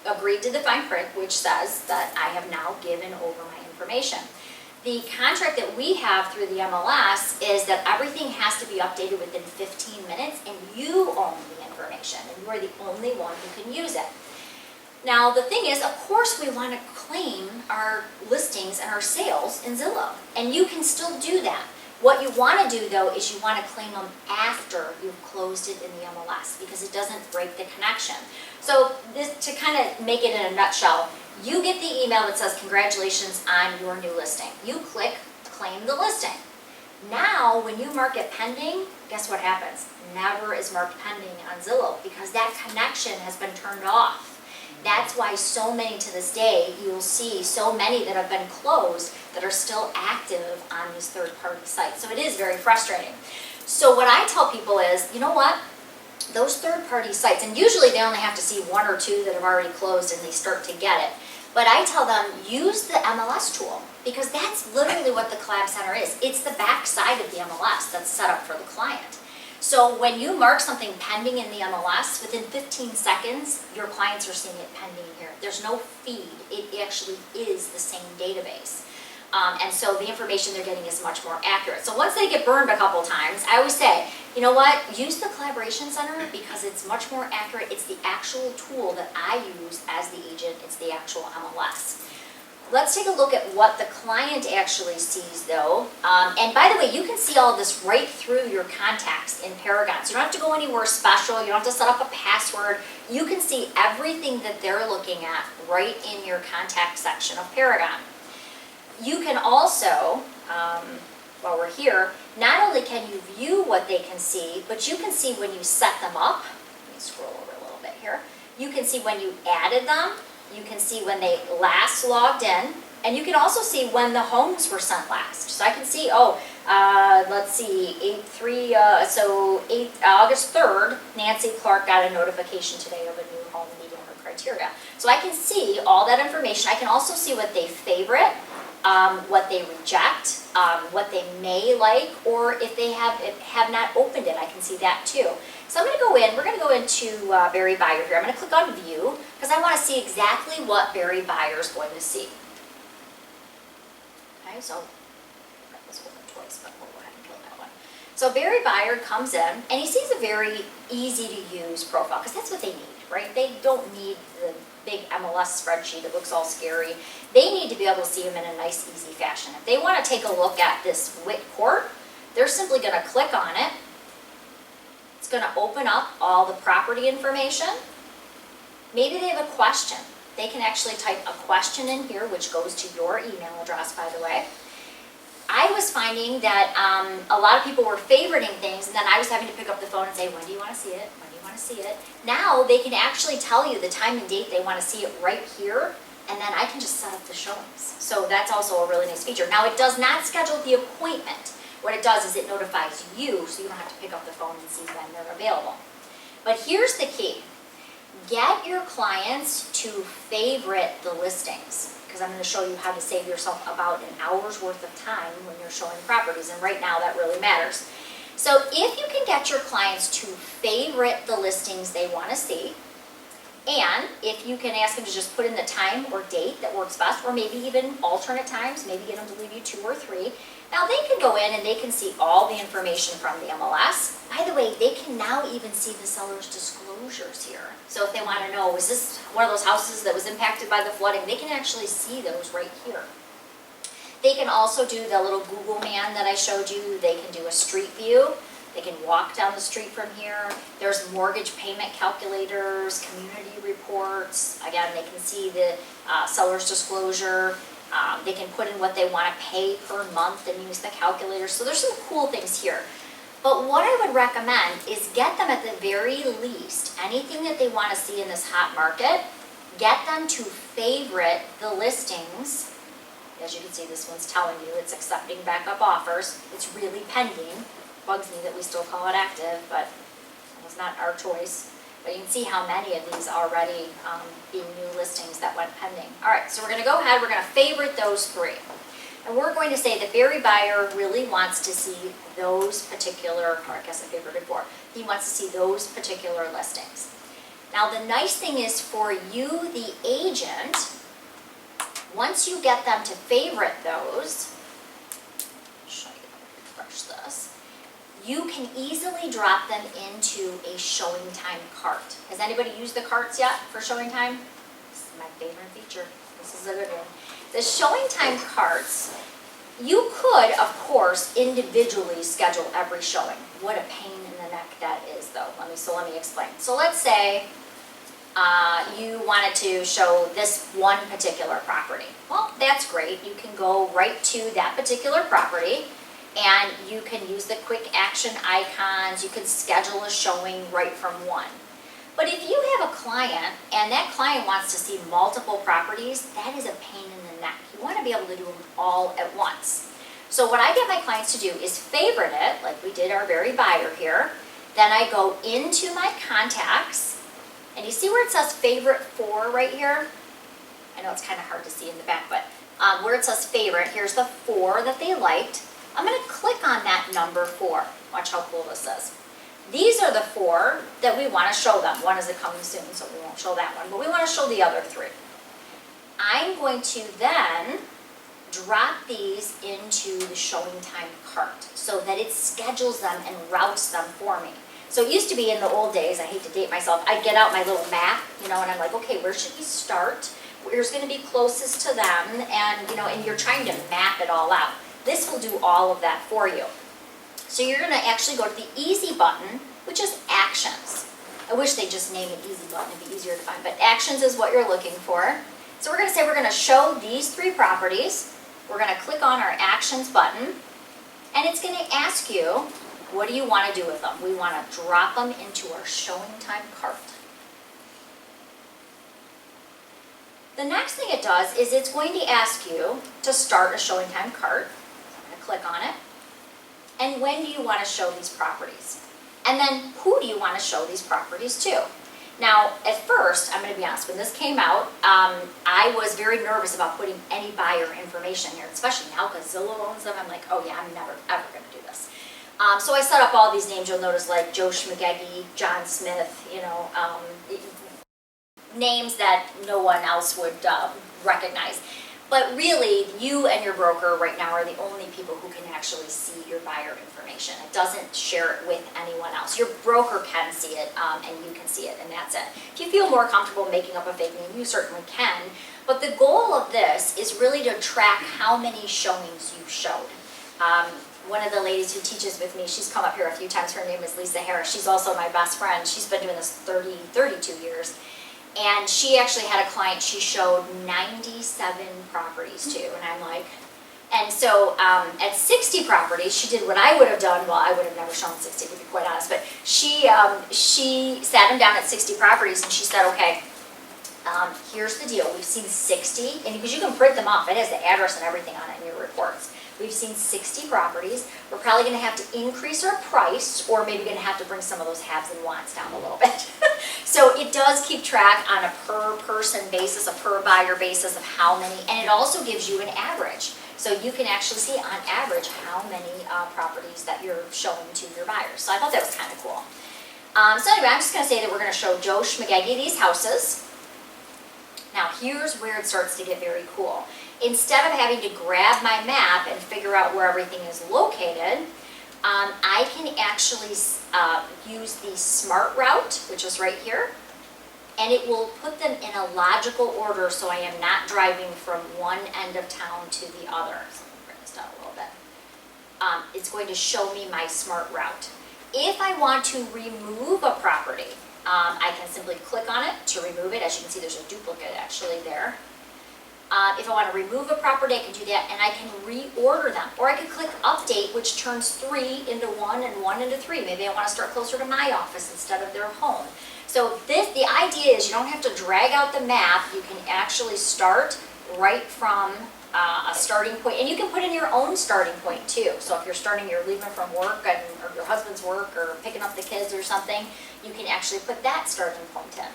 agreed to the fine print, which says that I have now given over my information. The contract that we have through the MLS is that everything has to be updated within 15 minutes, and you own the information, and you are the only one who can use it. Now, the thing is, of course, we want to claim our listings and our sales in Zillow, and you can still do that. What you want to do, though, is you want to claim them after you've closed it in the MLS because it doesn't break the connection. So to kind of make it in a nutshell, you get the email that says, congratulations on your new listing. You click claim the listing. Now, when you mark it pending, guess what happens? Never is marked pending on Zillow because that connection has been turned off. That's why so many to this day, you'll see so many that have been closed that are still active on these third-party sites. So it is very frustrating. So what I tell people is, you know what? Those third-party sites, and usually they only have to see 1 or 2 that have already closed and they start to get it. But I tell them, use the MLS tool. because that's literally what the collab center is. It's the back side of the MLS that's set up for the client. So when you mark something pending in the MLS, within 15 seconds, your clients are seeing it pending here. There's no feed. It actually is the same database. And so the information they're getting is much more accurate. So once they get burned a couple times, I always say, you know what, use the collaboration center because it's much more accurate. It's the actual tool that I use as the agent. It's the actual MLS. Let's take a look at what the client actually sees though. And by the way, you can see all this right through your contacts in Paragon. So you don't have to go anywhere special. You don't have to set up a password. You can see everything that they're looking at right in your contact section of Paragon. You can also, while we're here, not only can you view what they can see, but you can see when you set them up. Let me scroll over a little bit here. You can see when you added them. You can see when they last logged in, and you can also see when the homes were sent last. So I can see, let's see, August 3rd, Nancy Clark got a notification today of a new home meeting her criteria. So I can see all that information. I can also see what they favorite, what they reject, what they may like, or if they have not opened it, I can see that too. So I'm going to go in, we're going to go into Barry Buyer here. I'm going to click on View because I want to see exactly what Barry Buyer is going to see. Okay, so that was open twice, but we'll go ahead and kill that one. So Barry Buyer comes in and he sees a very easy to use profile because that's what they need, right? They don't need the big MLS spreadsheet that looks all scary. They need to be able to see them in a nice, easy fashion. If they want to take a look at this Wick Court, they're simply going to click on it. It's going to open up all the property information. Maybe they have a question. They can actually type a question in here, which goes to your email address, by the way. I was finding that a lot of people were favoriting things, and then I was having to pick up the phone and say, when do you want to see it? When do you want to see it? Now they can actually tell you the time and date they want to see it right here, and then I can just set up the showings. So that's also a really nice feature. Now it does not schedule the appointment. What it does is it notifies you, so you don't have to pick up the phone and see when they're available. But here's the key. Get your clients to favorite the listings, because I'm going to show you how to save yourself about an hour's worth of time when you're showing properties, and right now that really matters. So if you can get your clients to favorite the listings they want to see, and if you can ask them to just put in the time or date that works best, or maybe even alternate times, maybe get them to leave you 2 or 3. Now they can go in and they can see all the information from the MLS. By the way, they can now even see the seller's disclosures here. So if they want to know, is this one of those houses that was impacted by the flooding, they can actually see those right here. They can also do the little Google man that I showed you. They can do a street view. They can walk down the street from here. There's mortgage payment calculators, community reports. Again, they can see the seller's disclosure. They can put in what they want to pay per month and use the calculator. So there's some cool things here. But what I would recommend is get them at the very least, anything that they want to see in this hot market, get them to favorite the listings. As you can see, this one's telling you it's accepting backup offers. It's really pending. Bugs me that we still call it active, but it was not our choice. But you can see how many of these already being new listings that went pending. All right, so we're going to go ahead. We're going to favorite those 3. And we're going to say that Barry Buyer really wants to see those particular, or I guess I favorited 4. He wants to see those particular listings. Now the nice thing is for you, the agent, once you get them to favorite those, I'll show you, refresh this, you can easily drop them into a showing time cart. Has anybody used the carts yet for showing time? This is my favorite feature. This is a good one. The showing time carts, you could, of course, individually schedule every showing. What a pain in the neck that is, though. Let me explain. So let's say you wanted to show this one particular property. Well, that's great. You can go right to that particular property, and you can use the quick action icons. You can schedule a showing right from one. But if you have a client and that client wants to see multiple properties, that is a pain in the neck. You want to be able to do them all at once. So what I get my clients to do is favorite it, like we did our Barry Buyer here. Then I go into my contacts, and you see where it says favorite 4 right here? I know it's kind of hard to see in the back, but where it says favorite, here's the 4 that they liked. I'm gonna click on that number 4. Watch how cool this is. These are the 4 that we wanna show them. One is coming soon, so we won't show that one, but we wanna show the other 3. I'm going to then drop these into the showing time cart so that it schedules them and routes them for me. So it used to be in the old days, I hate to date myself, I'd get out my little map, and I'm like, okay, where should we start? Where's gonna be closest to them? And, and you're trying to map it all out. This will do all of that for you. So you're gonna actually go to the easy button, which is actions. I wish they just named it easy button, it'd be easier to find, but actions is what you're looking for. So we're gonna say we're gonna show these 3 properties. We're gonna click on our actions button, and it's gonna ask you, what do you wanna do with them? We wanna drop them into our showing time cart. The next thing it does is it's going to ask you to start a showing time cart. I'm gonna click on it. And when do you wanna show these properties? And then who do you wanna show these properties to? Now, at first, I'm going to be honest, when this came out, I was very nervous about putting any buyer information here, especially now because Zillow owns them. I'm like, oh yeah, I'm never, ever going to do this. So I set up all these names you'll notice, like Joe Schmagegi, John Smith, names that no one else would recognize. But really, you and your broker right now are the only people who can actually see your buyer information. It doesn't share it with anyone else. Your broker can see it, and you can see it, and that's it. If you feel more comfortable making up a fake name, you certainly can. But the goal of this is really to track how many showings you've showed. One of the ladies who teaches with me, she's come up here a few times. Her name is Lisa Harris. She's also my best friend. She's been doing this 32 years. And she actually had a client she showed 97 properties to, and I'm like, and so at 60 properties, she did what I would have done. Well, I would have never shown 60 to be quite honest, but she sat him down at 60 properties and she said, okay, here's the deal. We've seen 60, and because you can print them off, it has the address and everything on it in your reports. We've seen 60 properties. We're probably going to have to increase our price, or maybe going to have to bring some of those haves and wants down a little bit. So it does keep track on a per person basis, a per buyer basis of how many, and it also gives you an average. So you can actually see on average how many properties that you're showing to your buyers. So I thought that was kind of cool. So anyway, I'm just going to say that we're going to show Joe Schmagegi these houses. Now here's where it starts to get very cool. Instead of having to grab my map and figure out where everything is located, I can actually use the smart route, which is right here, and it will put them in a logical order so I am not driving from one end of town to the other. So let me bring this down a little bit. It's going to show me my smart route. If I want to remove a property, I can simply click on it to remove it. As you can see, there's a duplicate actually there. If I want to remove a property, I can do that, and I can reorder them. Or I can click update, which turns 3 into 1 and 1 into 3. Maybe I want to start closer to my office instead of their home. So the idea is you don't have to drag out the map. You can actually start right from a starting point, and you can put in your own starting point too. So if you're leaving from work or your husband's work or picking up the kids or something, you can actually put that starting point in.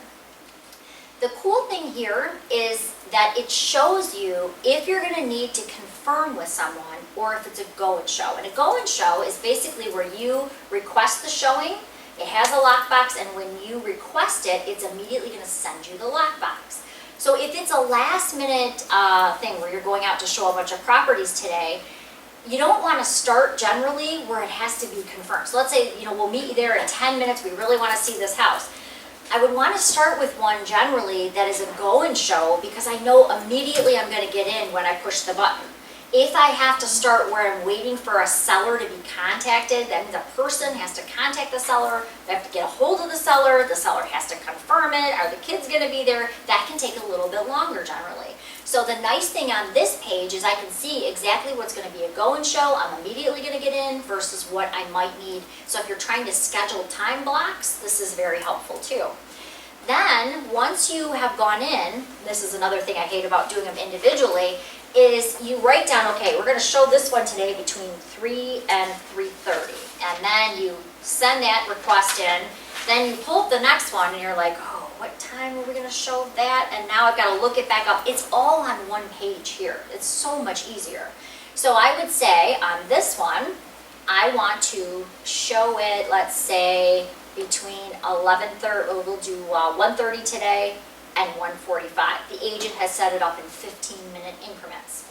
The cool thing here is that it shows you if you're going to need to confirm with someone or if it's a go and show. And a go and show is basically where you request the showing, it has a lockbox, and when you request it, it's immediately going to send you the lockbox. So if it's a last minute thing where you're going out to show a bunch of properties today, you don't want to start generally where it has to be confirmed. So let's say, we'll meet you there in 10 minutes, we really want to see this house. I would want to start with one generally that is a go and show because I know immediately I'm going to get in when I push the button. If I have to start where I'm waiting for a seller to be contacted, that means a person has to contact the seller, they have to get a hold of the seller has to confirm it, are the kids going to be there? That can take a little bit longer generally. So the nice thing on this page is I can see exactly what's going to be a go and show, I'm immediately going to get in versus what I might need. So if you're trying to schedule time blocks, this is very helpful too. Then, once you have gone in, this is another thing I hate about doing them individually, is you write down, okay, we're going to show this one today between 3 and 3:30. And then you send that request in, then you pull up the next one and you're like, oh, what time are we gonna show that? And now I've gotta look it back up. It's all on one page here. It's so much easier. So I would say on this one, I want to show it, let's say, between 11:30, we'll do 1:30 today and 1:45. The agent has set it up in 15-minute increments.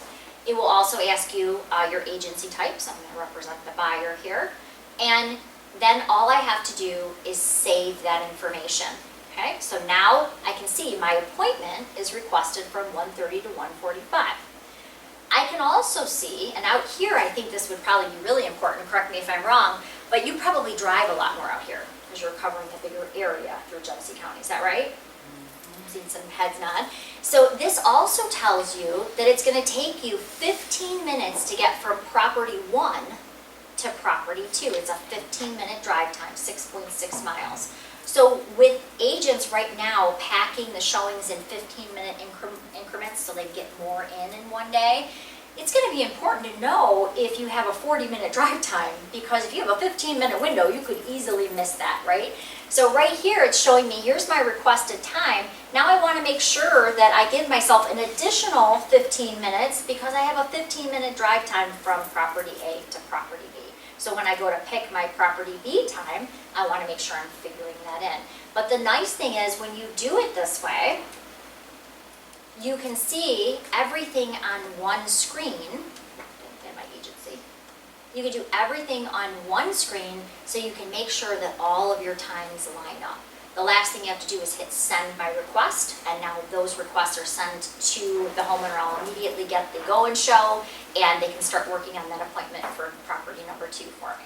It will also ask you your agency type, so I'm going to represent the buyer here. And then all I have to do is save that information. Okay, so now I can see my appointment is requested from 1:30 to 1:45. I can also see, and out here I think this would probably be really important, correct me if I'm wrong, but you probably drive a lot more out here because you're covering a bigger area through Genesee County, is that right? I'm seeing some heads nod. So this also tells you that it's going to take you 15 minutes to get from property 1 to property 2. It's a 15-minute drive time, 6.6 miles. So with agents right now packing the showings in 15-minute increments so they get more in one day, it's going to be important to know if you have a 40-minute drive time, because if you have a 15-minute window, you could easily miss that, right? So right here, it's showing me, here's my requested time. Now I want to make sure that I give myself an additional 15 minutes because I have a 15-minute drive time from property A to property B. So when I go to pick my property B time, I want to make sure I'm figuring that in. But the nice thing is when you do it this way, you can see everything on one screen. Get my agency. You can do everything on one screen so you can make sure that all of your times line up. The last thing you have to do is hit send by request, and now those requests are sent to the homeowner. I'll immediately get the go and show, and they can start working on that appointment for property number 2 for me.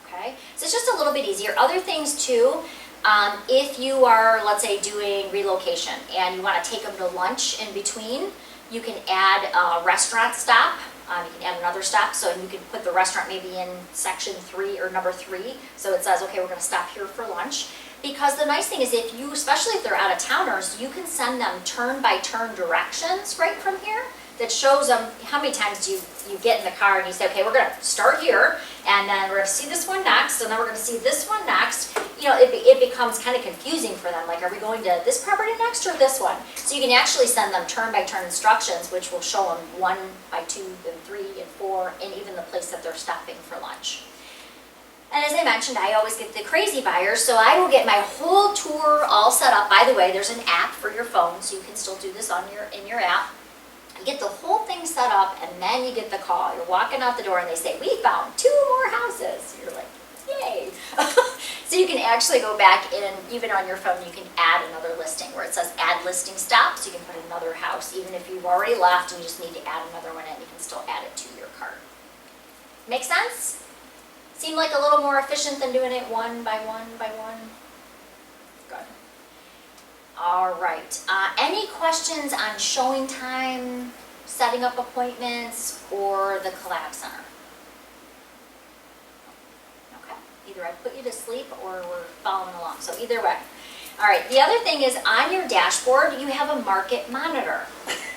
Okay, so it's just a little bit easier. Other things too, if you are, let's say, doing relocation and you want to take them to lunch in between, you can add a restaurant stop. You can add another stop, so you can put the restaurant maybe in section 3 or number 3. So it says, okay, we're going to stop here for lunch. Because the nice thing is if you, especially if they're out of towners, you can send them turn-by-turn directions right from here that shows them how many times do you get in the car and you say, okay, we're going to start here, and then we're going to see this one next, and then we're going to see this one next. You know, it becomes kind of confusing for them, like, are we going to this property next or this one? So you can actually send them turn-by-turn instructions, which will show them 1 by 2 and 3 and 4, and even the place that they're stopping for lunch. And as I mentioned, I always get the crazy buyers, so I will get my whole tour all set up. By the way, there's an app for your phone, so you can still do this on in your app. You get the whole thing set up, and then you get the call. You're walking out the door, and they say, we found 2 more houses. You're like, yay. So you can actually go back in, even on your phone, you can add another listing where it says add listing stop, so you can put another house. Even if you've already left and you just need to add another one in, you can still add it to your cart. Make sense? Seem like a little more efficient than doing it 1 by 1 by 1? Good. All right. Any questions on showing time, setting up appointments, or the collab center? Okay. Either I put you to sleep or we're following along. So either way. All right. The other thing is on your dashboard, you have a market monitor.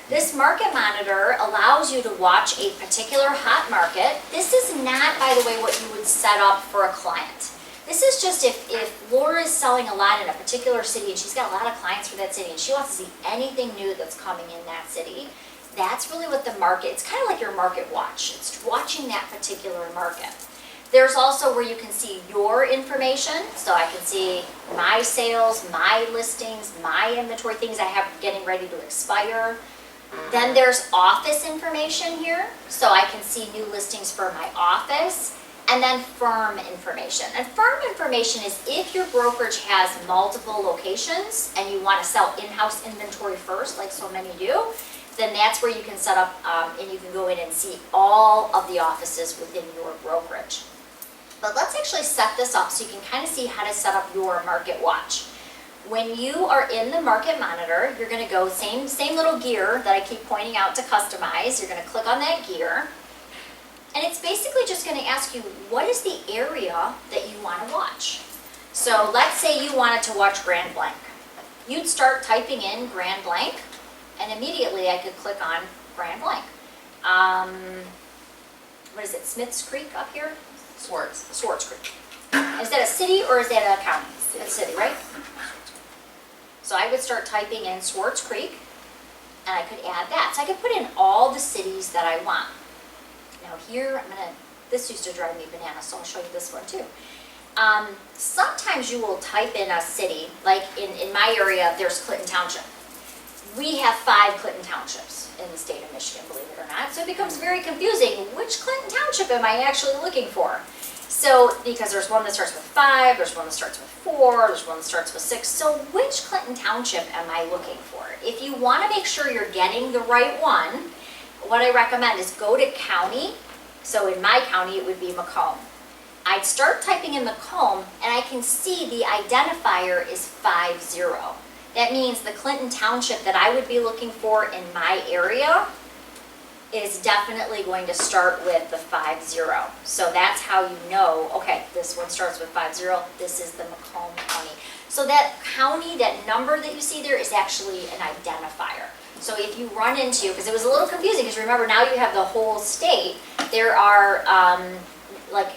This market monitor allows you to watch a particular hot market. This is not, by the way, what you would set up for a client. This is just if Laura is selling a lot in a particular city and she's got a lot of clients for that city and she wants to see anything new that's coming in that city, that's really what the market, it's kind of like your market watch. It's watching that particular market. There's also where you can see your information. So I can see my sales, my listings, my inventory, things I have getting ready to expire. Then there's office information here, so I can see new listings for my office, and then firm information. And firm information is if your brokerage has multiple locations and you want to sell in-house inventory first, like so many do, then that's where you can set up and you can go in and see all of the offices within your brokerage. But let's actually set this up so you can kind of see how to set up your market watch. When you are in the market monitor, you're going to go same little gear that I keep pointing out to customize. You're going to click on that gear. And it's basically just going to ask you, what is the area that you want to watch? So let's say you wanted to watch Grand Blanc. You'd start typing in Grand Blanc, and immediately I could click on Grand Blanc. What is it, Smith's Creek up here? Swartz Creek. Is that a city or is that a county? It's a city, right? So I would start typing in Swartz Creek, and I could add that. So I could put in all the cities that I want. Now here, this used to drive me bananas, so I'll show you this one too. Sometimes you will type in a city, like in my area, there's Clinton Township. We have 5 Clinton Townships in the state of Michigan, believe it or not. So it becomes very confusing. Which Clinton Township am I actually looking for? So, because there's one that starts with 5, there's one that starts with 4, there's one that starts with 6. So which Clinton Township am I looking for? If you want to make sure you're getting the right one, what I recommend is go to county. So in my county, it would be Macomb. I'd start typing in Macomb, and I can see the identifier is 50. That means the Clinton Township that I would be looking for in my area is definitely going to start with the 50. So that's how you know, okay, this one starts with 50, this is the Macomb County. So that county, that number that you see there is actually an identifier. So if you run into, because it was a little confusing, because remember now you have the whole state, there are like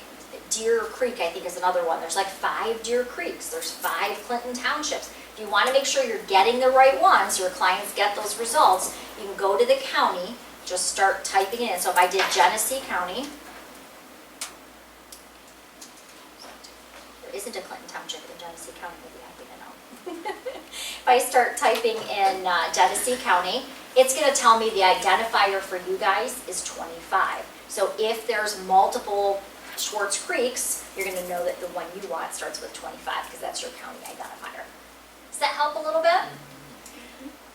Deer Creek, I think is another one. There's like 5 Deer Creeks, there's 5 Clinton Townships. If you want to make sure you're getting the right ones, your clients get those results, you can go to the county, just start typing it in. So if I did Genesee County, there isn't a Clinton Township in Genesee County, you'll be happy to know. If I start typing in Genesee County, it's going to tell me the identifier for you guys is 25. So if there's multiple Swartz Creeks, you're going to know that the one you want starts with 25 because that's your county identifier. Does that help a little bit?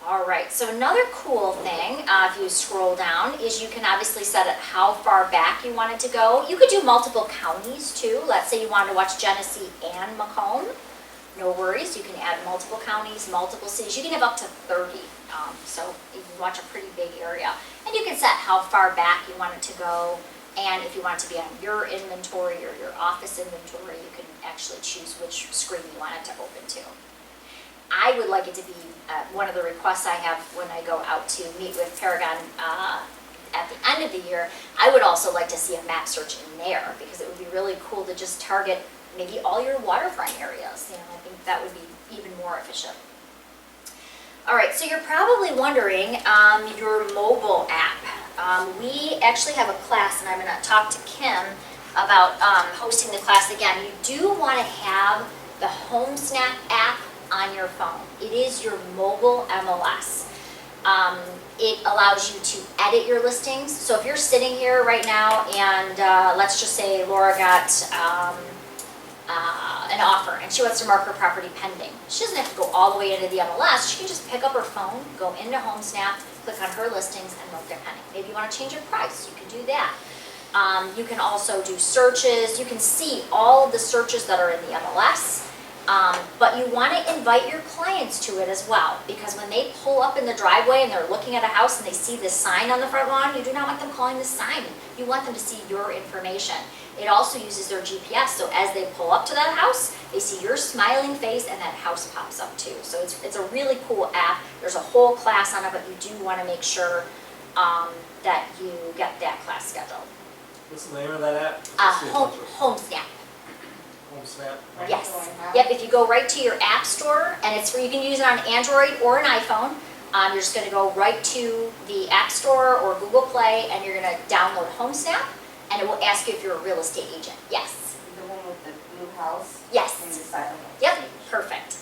All right, so another cool thing, if you scroll down, is you can obviously set it how far back you want it to go. You could do multiple counties too. Let's say you wanted to watch Genesee and Macomb. No worries, you can add multiple counties, multiple cities. You can have up to 30, so you can watch a pretty big area. And you can set how far back you want it to go. And if you want it to be on your inventory or your office inventory, you can actually choose which screen you want it to open to. I would like it to be one of the requests I have when I go out to meet with Paragon at the end of the year. I would also like to see a map search in there because it would be really cool to just target maybe all your waterfront areas. You know, I think that would be even more efficient. All right, so you're probably wondering your mobile app. We actually have a class, and I'm going to talk to Kim about hosting the class again. You do want to have the HomeSnap app on your phone. It is your mobile MLS. It allows you to edit your listings. So if you're sitting here right now and let's just say Laura got an offer and she wants to mark her property pending. She doesn't have to go all the way into the MLS. She can just pick up her phone, go into HomeSnap, click on her listings, and mark their pending. Maybe you want to change your price. You can do that. You can also do searches. You can see all of the searches that are in the MLS. But you want to invite your clients to it as well, because when they pull up in the driveway and they're looking at a house and they see this sign on the front lawn, you do not want them calling the sign. You want them to see your information. It also uses their GPS, so as they pull up to that house, they see your smiling face and that house pops up too. So it's a really cool app. There's a whole class on it, but you do want to make sure that you get that class scheduled. What's the name of that app? HomeSnap. HomeSnap. Yes. Yep, if you go right to your app store, and it's free, you can use it on Android or an iPhone. You're just going to go right to the App Store or Google Play, and you're going to download HomeSnap, and it will ask you if you're a real estate agent. Yes. The one with the blue house? Yes. And the side of it. Yep, perfect.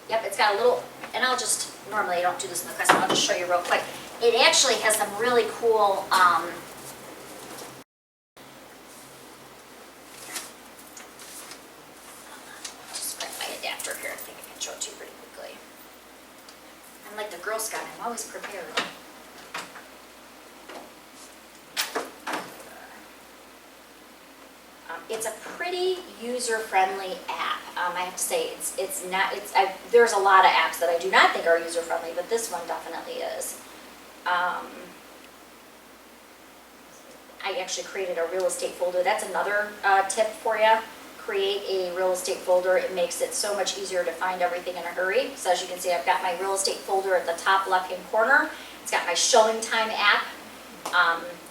Yep, it's got a little, and I'll just, normally I don't do this in the class, but I'll just show you real quick. It actually has some really cool, just grab my adapter here, I think I can show it to you pretty quickly. I'm like the Girl Scout, I'm always prepared. It's a pretty user-friendly app. I have to say, it's not. There's a lot of apps that I do not think are user-friendly, but this one definitely is. I actually created a real estate folder. That's another tip for you. Create a real estate folder. It makes it so much easier to find everything in a hurry. So as you can see, I've got my real estate folder at the top left-hand corner. It's got my Showing Time app.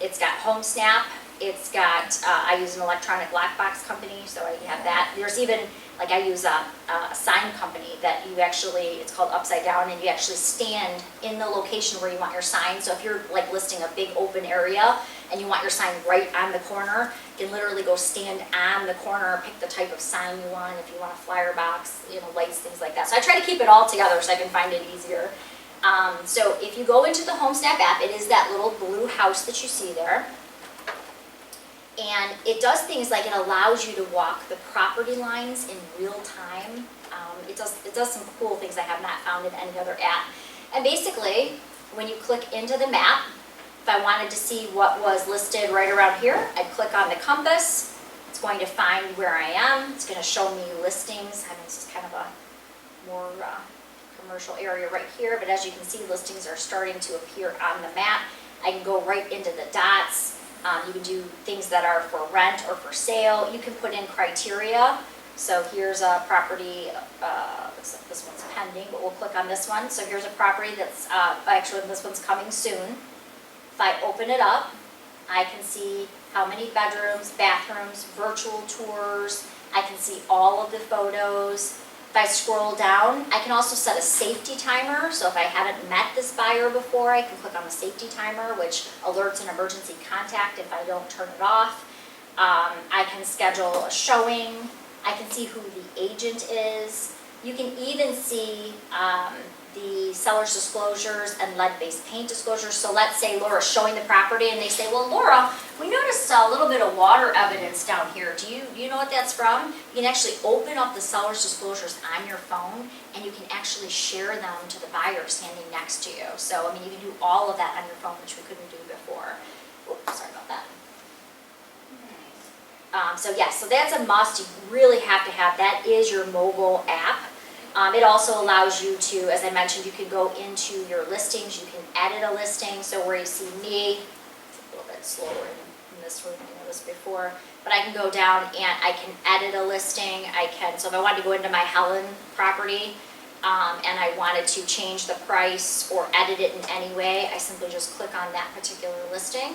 It's got HomeSnap. It's got, I use an electronic lockbox company, so I have that. There's even, like I use a sign company that you actually, it's called Upside Down, and you actually stand in the location where you want your sign. So if you're like listing a big open area and you want your sign right on the corner, you can literally go stand on the corner, pick the type of sign you want, if you want a flyer box, you know, lights, things like that. So I try to keep it all together so I can find it easier. So if you go into the HomeSnap app, it is that little blue house that you see there. And it does things like it allows you to walk the property lines in real time. It does some cool things I have not found in any other app. And basically, when you click into the map, if I wanted to see what was listed right around here, I'd click on the compass. It's going to find where I am. It's going to show me listings. I mean, this is kind of a more commercial area right here, but as you can see, listings are starting to appear on the map. I can go right into the dots. You can do things that are for rent or for sale. You can put in criteria. So here's a property, looks like this one's pending, but we'll click on this one. So here's a property that's, actually this one's coming soon. If I open it up, I can see how many bedrooms, bathrooms, virtual tours. I can see all of the photos. If I scroll down, I can also set a safety timer. So if I haven't met this buyer before, I can click on the safety timer, which alerts an emergency contact if I don't turn it off. I can schedule a showing. I can see who the agent is. You can even see the seller's disclosures and lead-based paint disclosures. So let's say Laura's showing the property and they say, well, Laura, we noticed a little bit of water evidence down here. Do you know what that's from? You can actually open up the seller's disclosures on your phone and you can actually share them to the buyer standing next to you. So, I mean, you can do all of that on your phone, which we couldn't do before. Oops, sorry about that. So yes, so that's a must. You really have to have. That is your mobile app. It also allows you to, as I mentioned, you can go into your listings, you can edit a listing. So where you see me, it's a little bit slower in this room, I noticed before, but I can go down and I can edit a listing. So if I wanted to go into my Helen property and I wanted to change the price or edit it in any way, I simply just click on that particular listing.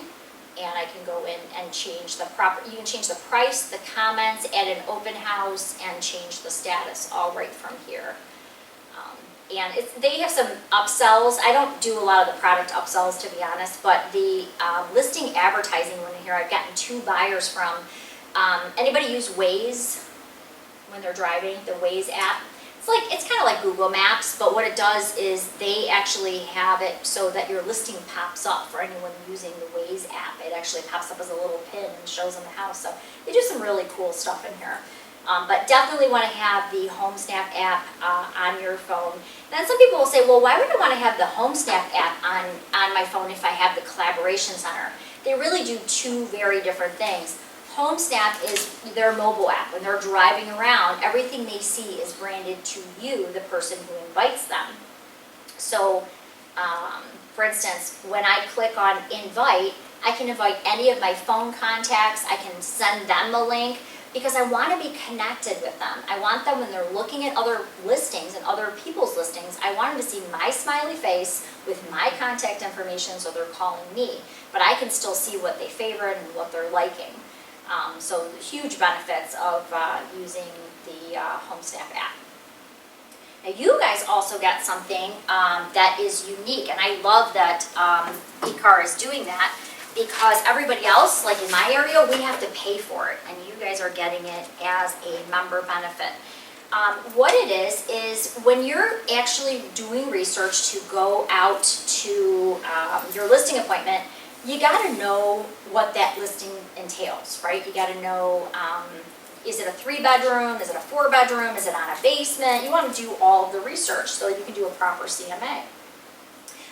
And I can go in and change the property. You can change the price, the comments, add an open house, and change the status all right from here. And they have some upsells. I don't do a lot of the product upsells, to be honest, but the listing advertising one here, I've gotten 2 buyers from. Anybody use Waze when they're driving, the Waze app? It's kind of like Google Maps, but what it does is they actually have it so that your listing pops up for anyone using the Waze app. It actually pops up as a little pin and shows them the house. So they do some really cool stuff in here. But definitely want to have the HomeSnap app on your phone. And then some people will say, well, why would I want to have the HomeSnap app on my phone if I have the Collaboration Center? They really do 2 very different things. HomeSnap is their mobile app. When they're driving around, everything they see is branded to you, the person who invites them. So, for instance, when I click on invite, I can invite any of my phone contacts. I can send them a link because I want to be connected with them. I want them, when they're looking at other listings and other people's listings, I want them to see my smiley face with my contact information, so they're calling me. But I can still see what they favorite and what they're liking. So the huge benefits of using the HomeSnap app. Now you guys also got something that is unique, and I love that eCar is doing that, because everybody else, like in my area, we have to pay for it, and you guys are getting it as a member benefit. What it is when you're actually doing research to go out to your listing appointment, you got to know what that listing entails, right? You got to know, is it a 3-bedroom? Is it a 4-bedroom? Is it on a basement? You want to do all of the research so you can do a proper CMA.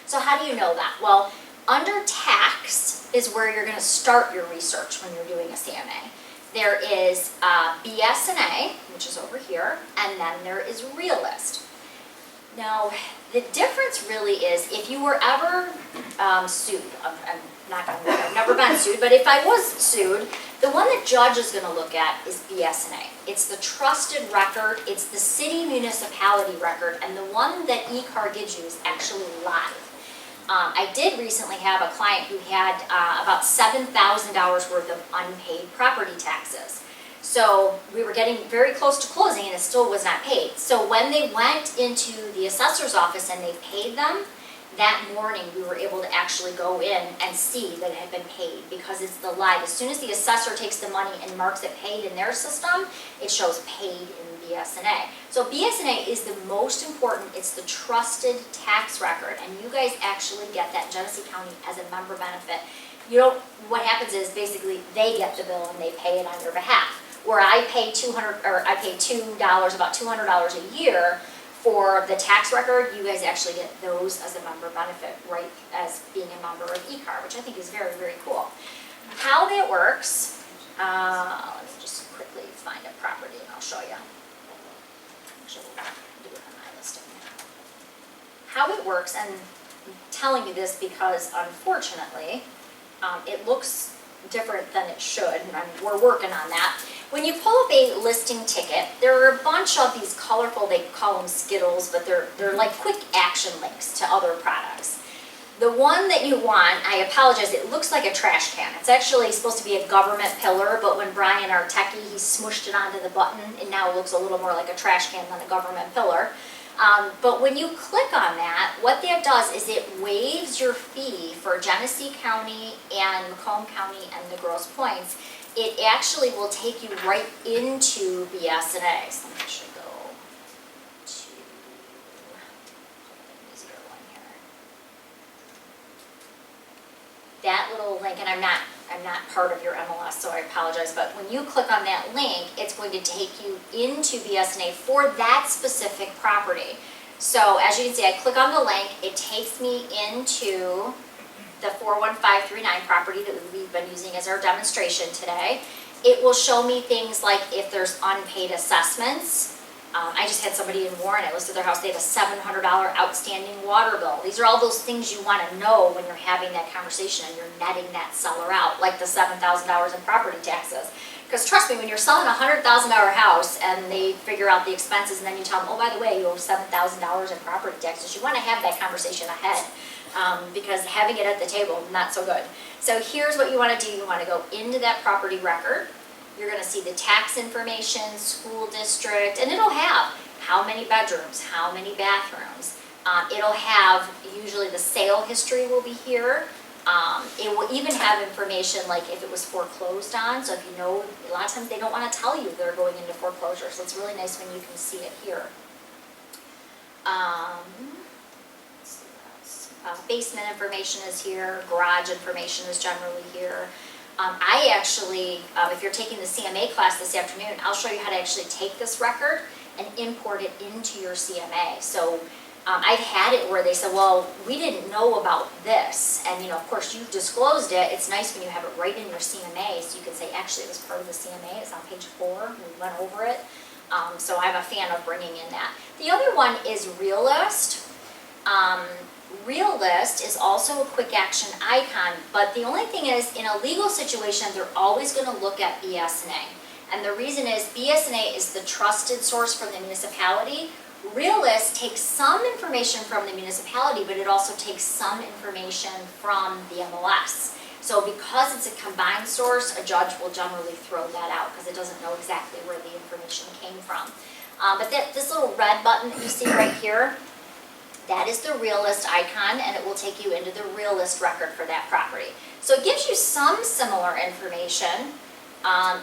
So how do you know that? Well, under tax is where you're going to start your research when you're doing a CMA. There is BS&A, which is over here, and then there is Realist. Now, the difference really is if you were ever sued, I'm not going to, I've never been sued, but if I was sued, the one the judge is going to look at is BS&A. It's the trusted record, it's the city municipality record, and the one that eCar gives you is actually live. I did recently have a client who had about $7,000 worth of unpaid property taxes. So we were getting very close to closing and it still was not paid. So when they went into the assessor's office and they paid them, that morning we were able to actually go in and see that it had been paid, because it's the live. As soon as the assessor takes the money and marks it paid in their system, it shows paid in BS&A. So BS&A is the most important, it's the trusted tax record, and you guys actually get that in Genesee County as a member benefit. You don't, what happens is basically they get the bill and they pay it on your behalf. Where I pay $200, about $200 a year for the tax record, you guys actually get those as a member benefit, right, as being a member of ECAR, which I think is very, very cool. How that works, let me just quickly find a property and I'll show you. Actually, we'll do it on my listing. How it works, and I'm telling you this because unfortunately, it looks different than it should, and we're working on that. When you pull up a listing ticket, there are a bunch of these colorful, they call them Skittles, but they're like quick action links to other products. The one that you want, I apologize, it looks like a trash can. It's actually supposed to be a government pillar, but when Brian, our techie, he smushed it onto the button, it now looks a little more like a trash can than a government pillar. But when you click on that, what that does is it waives your fee for Genesee County and Macomb County and the Grosse Pointes. It actually will take you right into BS&A. So let me actually go to an easier one here. That little link, and I'm not part of your MLS, so I apologize, but when you click on that link, it's going to take you into BS&A for that specific property. So as you can see, I click on the link, it takes me into the 41539 property that we've been using as our demonstration today. It will show me things like if there's unpaid assessments. I just had somebody in Warren, I listed their house, they had a $700 outstanding water bill. These are all those things you want to know when you're having that conversation and you're netting that seller out, like the $7,000 in property taxes. Because trust me, when you're selling a $100,000 house and they figure out the expenses and then you tell them, oh, by the way, you owe $7,000 in property taxes, you want to have that conversation ahead. Because having it at the table, not so good. So here's what you want to do. You want to go into that property record. You're going to see the tax information, school district, and it'll have how many bedrooms, how many bathrooms. It'll have, usually the sale history will be here. It will even have information like if it was foreclosed on. So if you know, a lot of times they don't want to tell you they're going into foreclosure. So it's really nice when you can see it here. Let's see what else. Basement information is here. Garage information is generally here. I actually, if you're taking the CMA class this afternoon, I'll show you how to actually take this record and import it into your CMA. So I've had it where they said, well, we didn't know about this. And you know, of course, you've disclosed it. It's nice when you have it right in your CMA, so you can say, actually, it was part of the CMA. It's on page 4. We went over it. So I'm a fan of bringing in that. The other one is Realist. Realist is also a quick action icon, but the only thing is, in a legal situation, they're always going to look at BS&A. And the reason is BS&A is the trusted source from the municipality. Realist takes some information from the municipality, but it also takes some information from the MLS. So because it's a combined source, a judge will generally throw that out because it doesn't know exactly where the information came from. But this little red button that you see right here, that is the Realist icon, and it will take you into the Realist record for that property. So it gives you some similar information.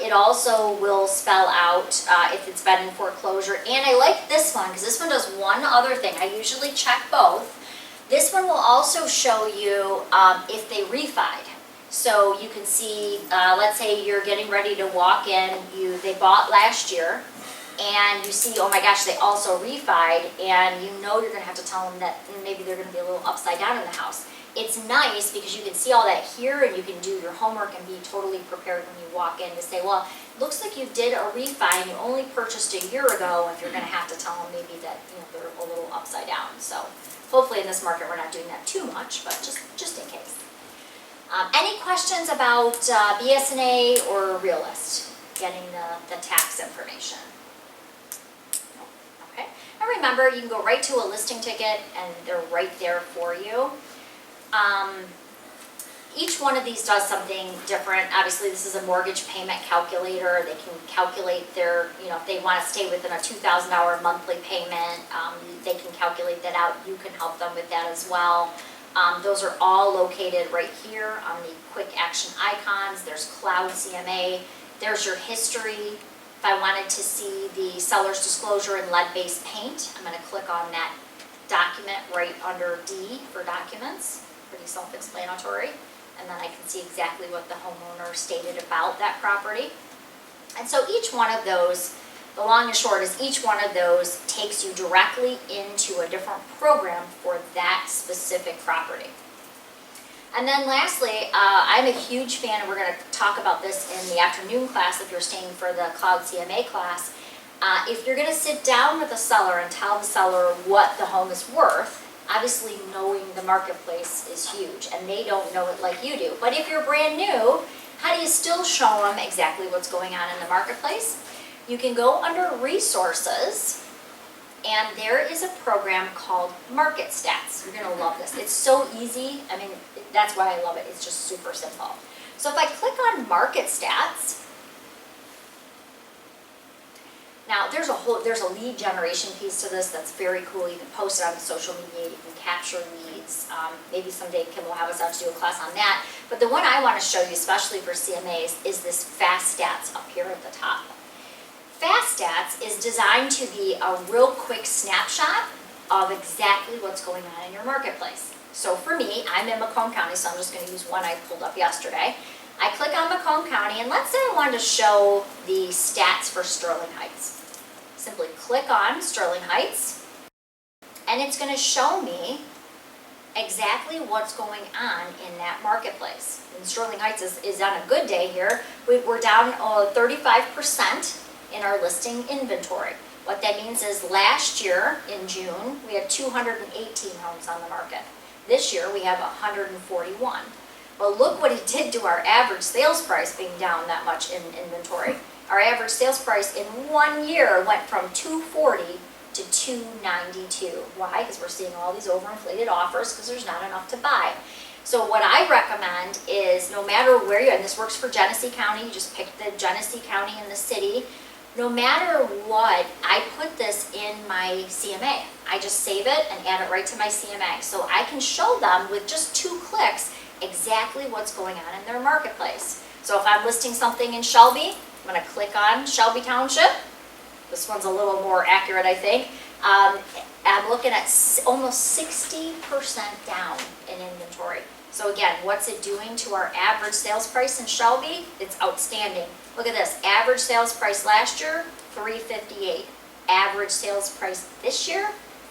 It also will spell out if it's been in foreclosure. And I like this one because this one does one other thing. I usually check both. This one will also show you if they refied. So you can see, let's say you're getting ready to walk in, they bought last year, and you see, oh my gosh, they also refied, and you know you're going to have to tell them that maybe they're going to be a little upside down in the house. It's nice because you can see all that here and you can do your homework and be totally prepared when you walk in to say, well, it looks like you did a refi and you only purchased a year ago, if you're going to have to tell them maybe that they're a little upside down. So hopefully in this market we're not doing that too much, but just in case. Any questions about BS&A or Realist, getting the tax information? Okay. And remember, you can go right to a listing ticket and they're right there for you. Each one of these does something different. Obviously, this is a mortgage payment calculator. They can calculate their, if they want to stay within a $2,000 monthly payment, they can calculate that out. You can help them with that as well. Those are all located right here on the quick action icons. There's Cloud CMA. There's your history. If I wanted to see the seller's disclosure in lead-based paint, I'm going to click on that document right under D for documents. Pretty self-explanatory. And then I can see exactly what the homeowner stated about that property. And so each one of those, the long and short is each one of those takes you directly into a different program for that specific property. And then lastly, I'm a huge fan, and we're going to talk about this in the afternoon class if you're staying for the Cloud CMA class. If you're going to sit down with the seller and tell the seller what the home is worth, obviously knowing the marketplace is huge, and they don't know it like you do. But if you're brand new, how do you still show them exactly what's going on in the marketplace? You can go under Resources, and there is a program called Market Stats. You're going to love this. It's so easy. I mean, that's why I love it. It's just super simple. So if I click on Market Stats, now there's a lead generation piece to this that's very cool. You can post it on social media, you can capture leads. Maybe someday Kim will have us out to do a class on that. But the one I want to show you, especially for CMAs, is this Fast Stats up here at the top. Fast Stats is designed to be a real quick snapshot of exactly what's going on in your marketplace. So for me, I'm in Macomb County, so I'm just going to use one I pulled up yesterday. I click on Macomb County, and let's say I wanted to show the stats for Sterling Heights. Simply click on Sterling Heights, and it's going to show me exactly what's going on in that marketplace. And Sterling Heights is on a good day here. We're down 35% in our listing inventory. What that means is last year in June, we had 218 homes on the market. This year, we have 141. But look what it did to our average sales price being down that much in inventory. Our average sales price in 1 year went from $240 to $292. Why? Because we're seeing all these overinflated offers because there's not enough to buy. So what I recommend is no matter where you're, and this works for Genesee County, you just pick the Genesee County in the city. No matter what, I put this in my CMA. I just save it and add it right to my CMA. So I can show them with just 2 clicks exactly what's going on in their marketplace. So if I'm listing something in Shelby, I'm going to click on Shelby Township. This one's a little more accurate, I think. I'm looking at almost 60% down in inventory. So again, what's it doing to our average sales price in Shelby? It's outstanding. Look at this, average sales price last year, $358. Average sales price this year,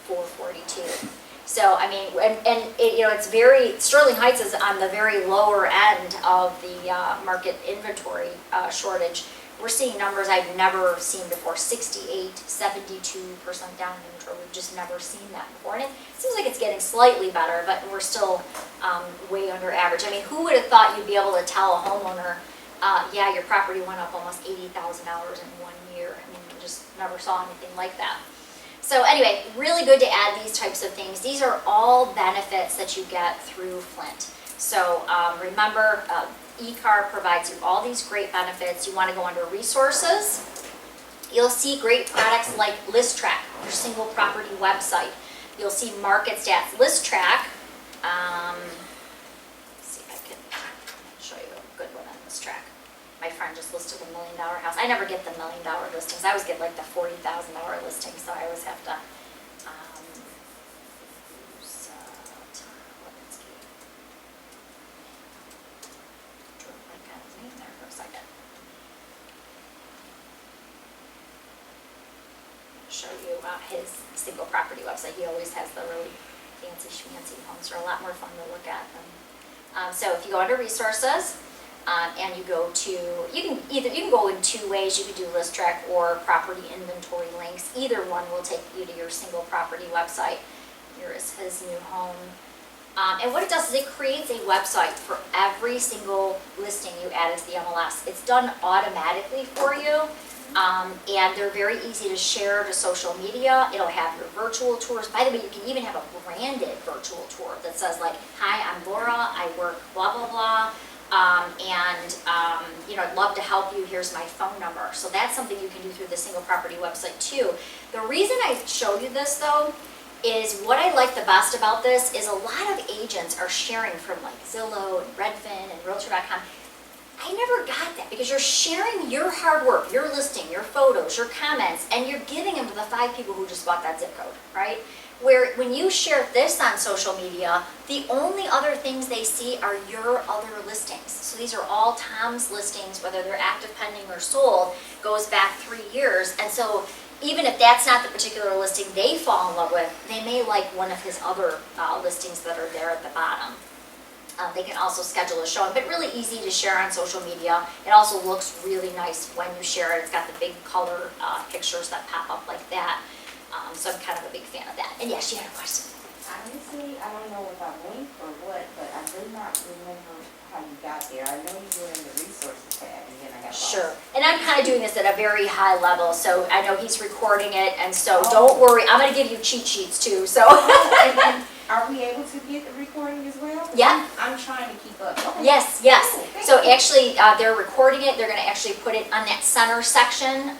$442. So I mean, and it, it's very, Sterling Heights is on the very lower end of the market inventory shortage. We're seeing numbers I've never seen before, 68, 72% down in inventory. We've just never seen that before. And it seems like it's getting slightly better, but we're still way under average. I mean, who would have thought you'd be able to tell a homeowner, yeah, your property went up almost $80,000 in 1 year. I mean, we just never saw anything like that. So anyway, really good to add these types of things. These are all benefits that you get through Flint. So remember, eCar provides you all these great benefits. You want to go under Resources. You'll see great products like ListTrack, your single property website. You'll see Market Stats, ListTrack. Let's see if I can show you a good one on ListTrack. My friend just listed $1 million house. I never get the $1 million listings. I always get like the $40,000 listings, so I always have to show you his single property website. He always has the really fancy schmancy homes. They're a lot more fun to look at them. So if you go under Resources, and you go to, you can go in 2 ways. You could do ListTrack or property inventory links. Either one will take you to your single property website. Here is his new home. And what it does is it creates a website for every single listing you add into the MLS. It's done automatically for you. And they're very easy to share to social media. It'll have your virtual tours. By the way, you can even have a branded virtual tour that says like, hi, I'm Laura, I work blah, blah, blah. I'd love to help you, here's my phone number. So that's something you can do through the single property website too. The reason I show you this though, is what I like the best about this is a lot of agents are sharing from like Zillow and Redfin and Realtor.com. I never got that because you're sharing your hard work, your listing, your photos, your comments, and you're giving them to the 5 people who just bought that zip code, right? Where when you share this on social media, the only other things they see are your other listings. So these are all Tom's listings, whether they're active, pending, or sold, goes back 3 years. And so even if that's not the particular listing they fall in love with, they may like one of his other listings that are there at the bottom. They can also schedule a showing, but really easy to share on social media. It also looks really nice when you share it. It's got the big color pictures that pop up like that. So I'm kind of a big fan of that. And yes, you had a question. Honestly, I don't know if I winked or what, but I do not remember how you got there. I know you were in the resources tab and then I got lost. Sure. And I'm kind of doing this at a very high level, so I know he's recording it, and so don't worry. I'm going to give you cheat sheets too, so. And are we able to get the recording as well? Yeah. I'm trying to keep up. Okay. Yes, yes. So actually, they're recording it. They're going to actually put it on that center section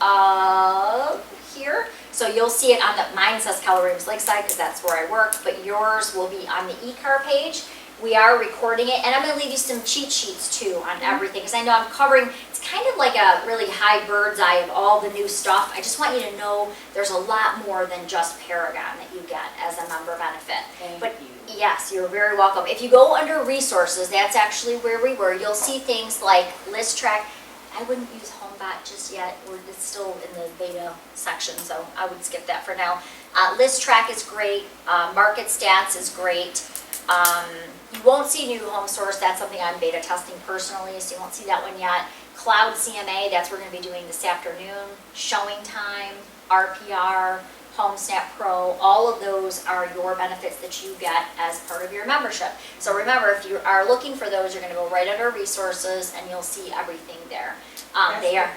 here. So you'll see it on the, mine says Keller Williams Lakeside because that's where I work, but yours will be on the e-car page. We are recording it, and I'm going to leave you some cheat sheets too on everything because I know I'm covering, it's kind of like a really high bird's eye of all the new stuff. I just want you to know there's a lot more than just Paragon that you get as a member benefit. Thank you. Yes, you're very welcome. If you go under resources, that's actually where we were. You'll see things like list track. I wouldn't use HomeBot just yet. It's still in the beta section, so I would skip that for now. List track is great. Market stats is great. You won't see new home source. That's something I'm beta testing personally, so you won't see that one yet. Cloud CMA, that's what we're going to be doing this afternoon. Showing time, RPR, HomeSnap Pro, all of those are your benefits that you get as part of your membership. So remember, if you are looking for those, you're going to go right under resources and you'll see everything there. They are,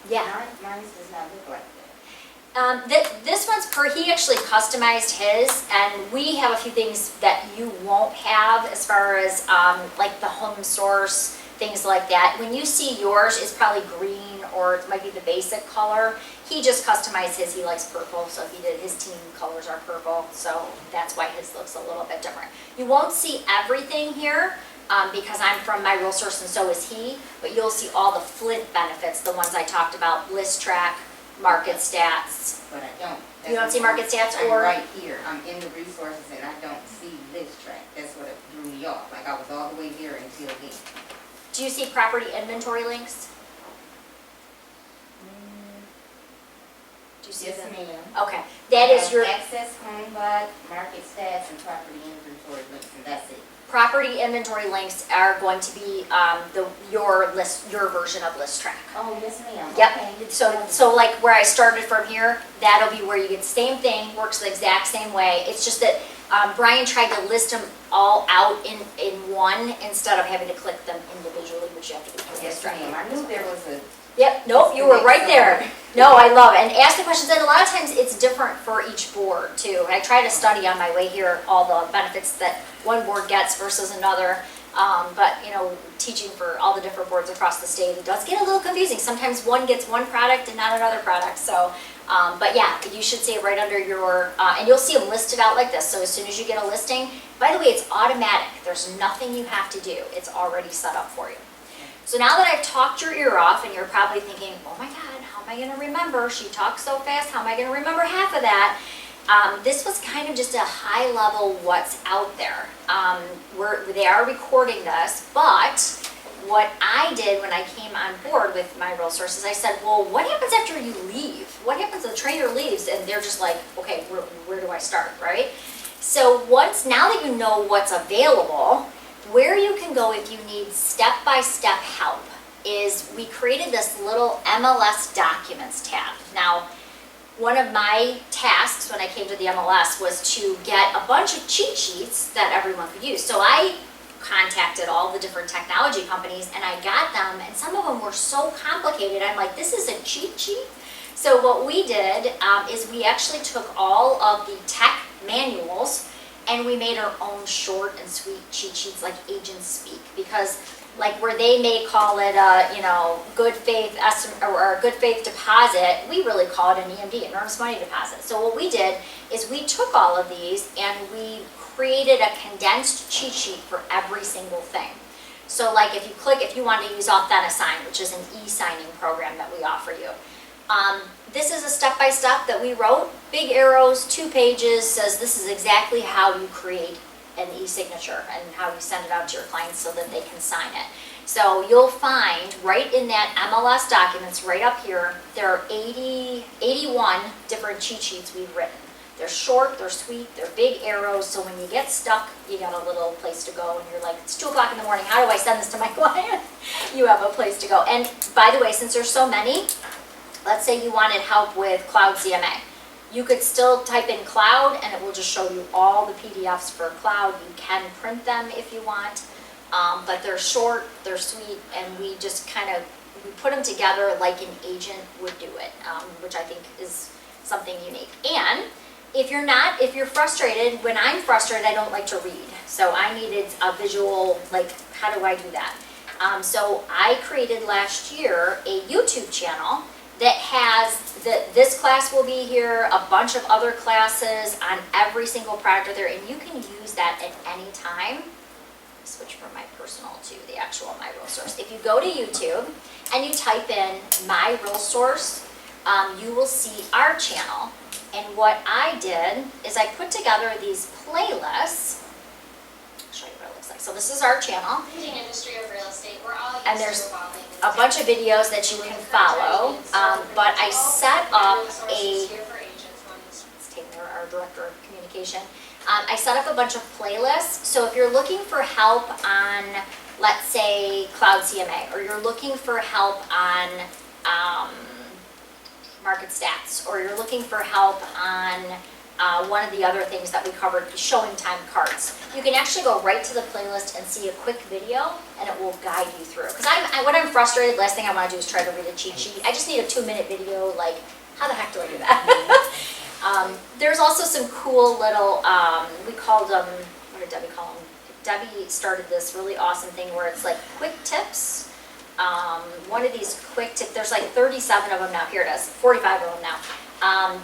yeah. Mine does not look like that. This one's he actually customized his, and we have a few things that you won't have as far as like the home source, things like that. When you see yours, it's probably green or it might be the basic color. He just customized his, he likes purple, so he did, his team colors are purple, so that's why his looks a little bit different. You won't see everything here because I'm from my real source and so is he, but you'll see all the Flint benefits, the ones I talked about, list track, market stats. But I don't. You don't see market stats I'm or? right here. I'm in the resources and I don't see list track. That's what threw me off. Like I was all the way here until then. Do you see property inventory links? Do you see Yes, them? ma'am. Okay, that is your Access, HomeBot, market stats, and property inventory links, and that's it. property inventory links are going to be your version of list track. Oh, yes, ma'am. Yep. Okay. So like where I started from here, that'll be where you get the same thing, works the exact same way. It's just that Brian tried to list them all out in one instead of having to click them individually, which you have to do for Yes, list track. ma'am. I knew there was a. Yep, nope, you were right there. No, I love it. And ask the questions, and a lot of times it's different for each board too. And I try to study on my way here all the benefits that one board gets versus another. But you know, teaching for all the different boards across the state, it does get a little confusing. Sometimes one gets one product and not another product. So, but yeah, you should see it right under your, and you'll see them listed out like this. So as soon as you get a listing, by the way, it's automatic. There's nothing you have to do. It's already set up for you. So now that I've talked your ear off and you're probably thinking, oh my God, how am I going to remember? She talks so fast, how am I going to remember half of that? This was kind of just a high level what's out there. They are recording this, but what I did when I came on board with my real sources, I said, well, what happens after you leave? What happens if the trainer leaves and they're just like, okay, where do I start, right? So now that you know what's available, where you can go if you need step-by-step help is we created this little MLS Documents tab. Now, one of my tasks when I came to the MLS was to get a bunch of cheat sheets that everyone could use. So I contacted all the different technology companies and I got them, and some of them were so complicated. I'm like, this is a cheat sheet? So what we did is we actually took all of the tech manuals and we made our own short and sweet cheat sheets like agents speak, because like where they may call it a, you know, good faith estimate or a good faith deposit, we really call it an EMD, an earnest money deposit. So what we did is we took all of these and we created a condensed cheat sheet for every single thing. So like if you click, if you want to use AuthentiSign, which is an e-signing program that we offer you. This is a step-by-step that we wrote, big arrows, 2 pages, says this is exactly how you create an e-signature and how you send it out to your clients so that they can sign it. So you'll find right in that MLS documents right up here, there are 81 different cheat sheets we've written. They're short, they're sweet, they're big arrows, so when you get stuck, you got a little place to go and you're like, it's 2 o'clock in the morning, how do I send this to my client? You have a place to go. And by the way, since there's so many, let's say you wanted help with Cloud CMA. You could still type in cloud and it will just show you all the PDFs for cloud. You can print them if you want, but they're short, they're sweet, and we just kind of, we put them together like an agent would do it, which I think is something unique. And if you're frustrated, when I'm frustrated, I don't like to read. So I needed a visual, like, how do I do that? So I created last year a YouTube channel that has, this class will be here, a bunch of other classes on every single product there, and you can use that at any time. Switch from my personal to the actual My Real Source. If you go to YouTube and you type in My Real Source, you will see our channel. And what I did is I put together these playlists. I'll show you what it looks like. So this is our channel. Leading industry of real estate, we're all used And there's to evolving. a bunch of videos that you can follow, but I set up a, let's take our director of communication. I set up a bunch of playlists, so if you're looking for help on, let's say, Cloud CMA, or you're looking for help on market stats, or you're looking for help on one of the other things that we covered, showing time cards. You can actually go right to the playlist and see a quick video, and it will guide you through. Because when I'm frustrated, last thing I want to do is try to read a cheat sheet. I just need a 2-minute video, like, how the heck do I do that? There's also some cool little, we called them, what did Debbie call them? Debbie started this really awesome thing where it's like quick tips. One of these quick tips, there's like 37 of them now, here it is, 45 of them now.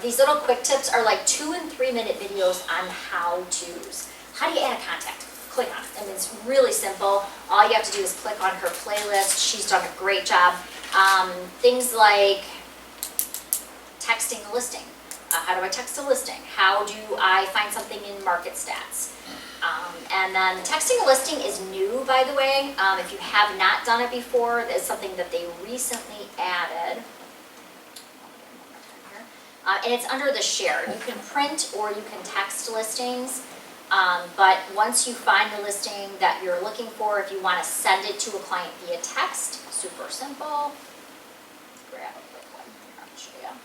These little quick tips are like 2 and 3 minute videos on how-tos. How do you add a contact? Click on it. I mean, it's really simple. All you have to do is click on her playlist. She's done a great job. Things like texting a listing. How do I text a listing? How do I find something in market stats? And then texting a listing is new, by the way. If you have not done it before, it's something that they recently added. And it's under the share. You can print or you can text listings. But once you find the listing that you're looking for, if you want to send it to a client via text, super simple. Grab a quick one here, I'll show you.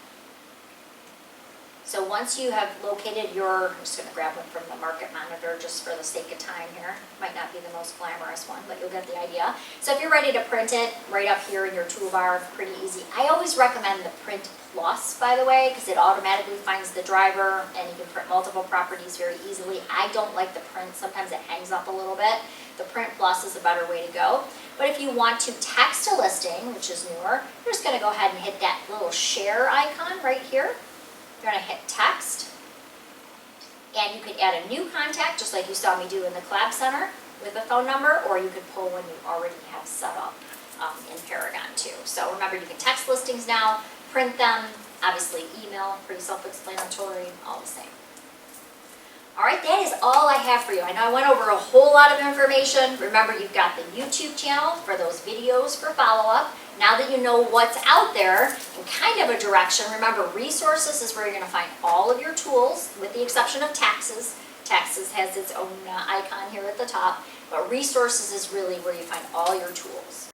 So once you have located your, I'm just going to grab one from the market monitor just for the sake of time here. Might not be the most glamorous one, but you'll get the idea. So if you're ready to print it, right up here in your toolbar, pretty easy. I always recommend the Print Plus, by the way, because it automatically finds the driver and you can print multiple properties very easily. I don't like the print. Sometimes it hangs up a little bit. The Print Plus is a better way to go. But if you want to text a listing, which is newer, you're just going to go ahead and hit that little share icon right here. You're going to hit text, and you could add a new contact, just like you saw me do in the Collab Center with a phone number, or you could pull one you already have set up in Paragon too. So remember, you can text listings now, print them, obviously email, pretty self-explanatory, all the same. All right, that is all I have for you. I know I went over a whole lot of information. Remember, you've got the YouTube channel for those videos for follow-up. Now that you know what's out there and kind of a direction, remember, resources is where you're going to find all of your tools, with the exception of taxes. Taxes has its own icon here at the top, but resources is really where you find all your tools.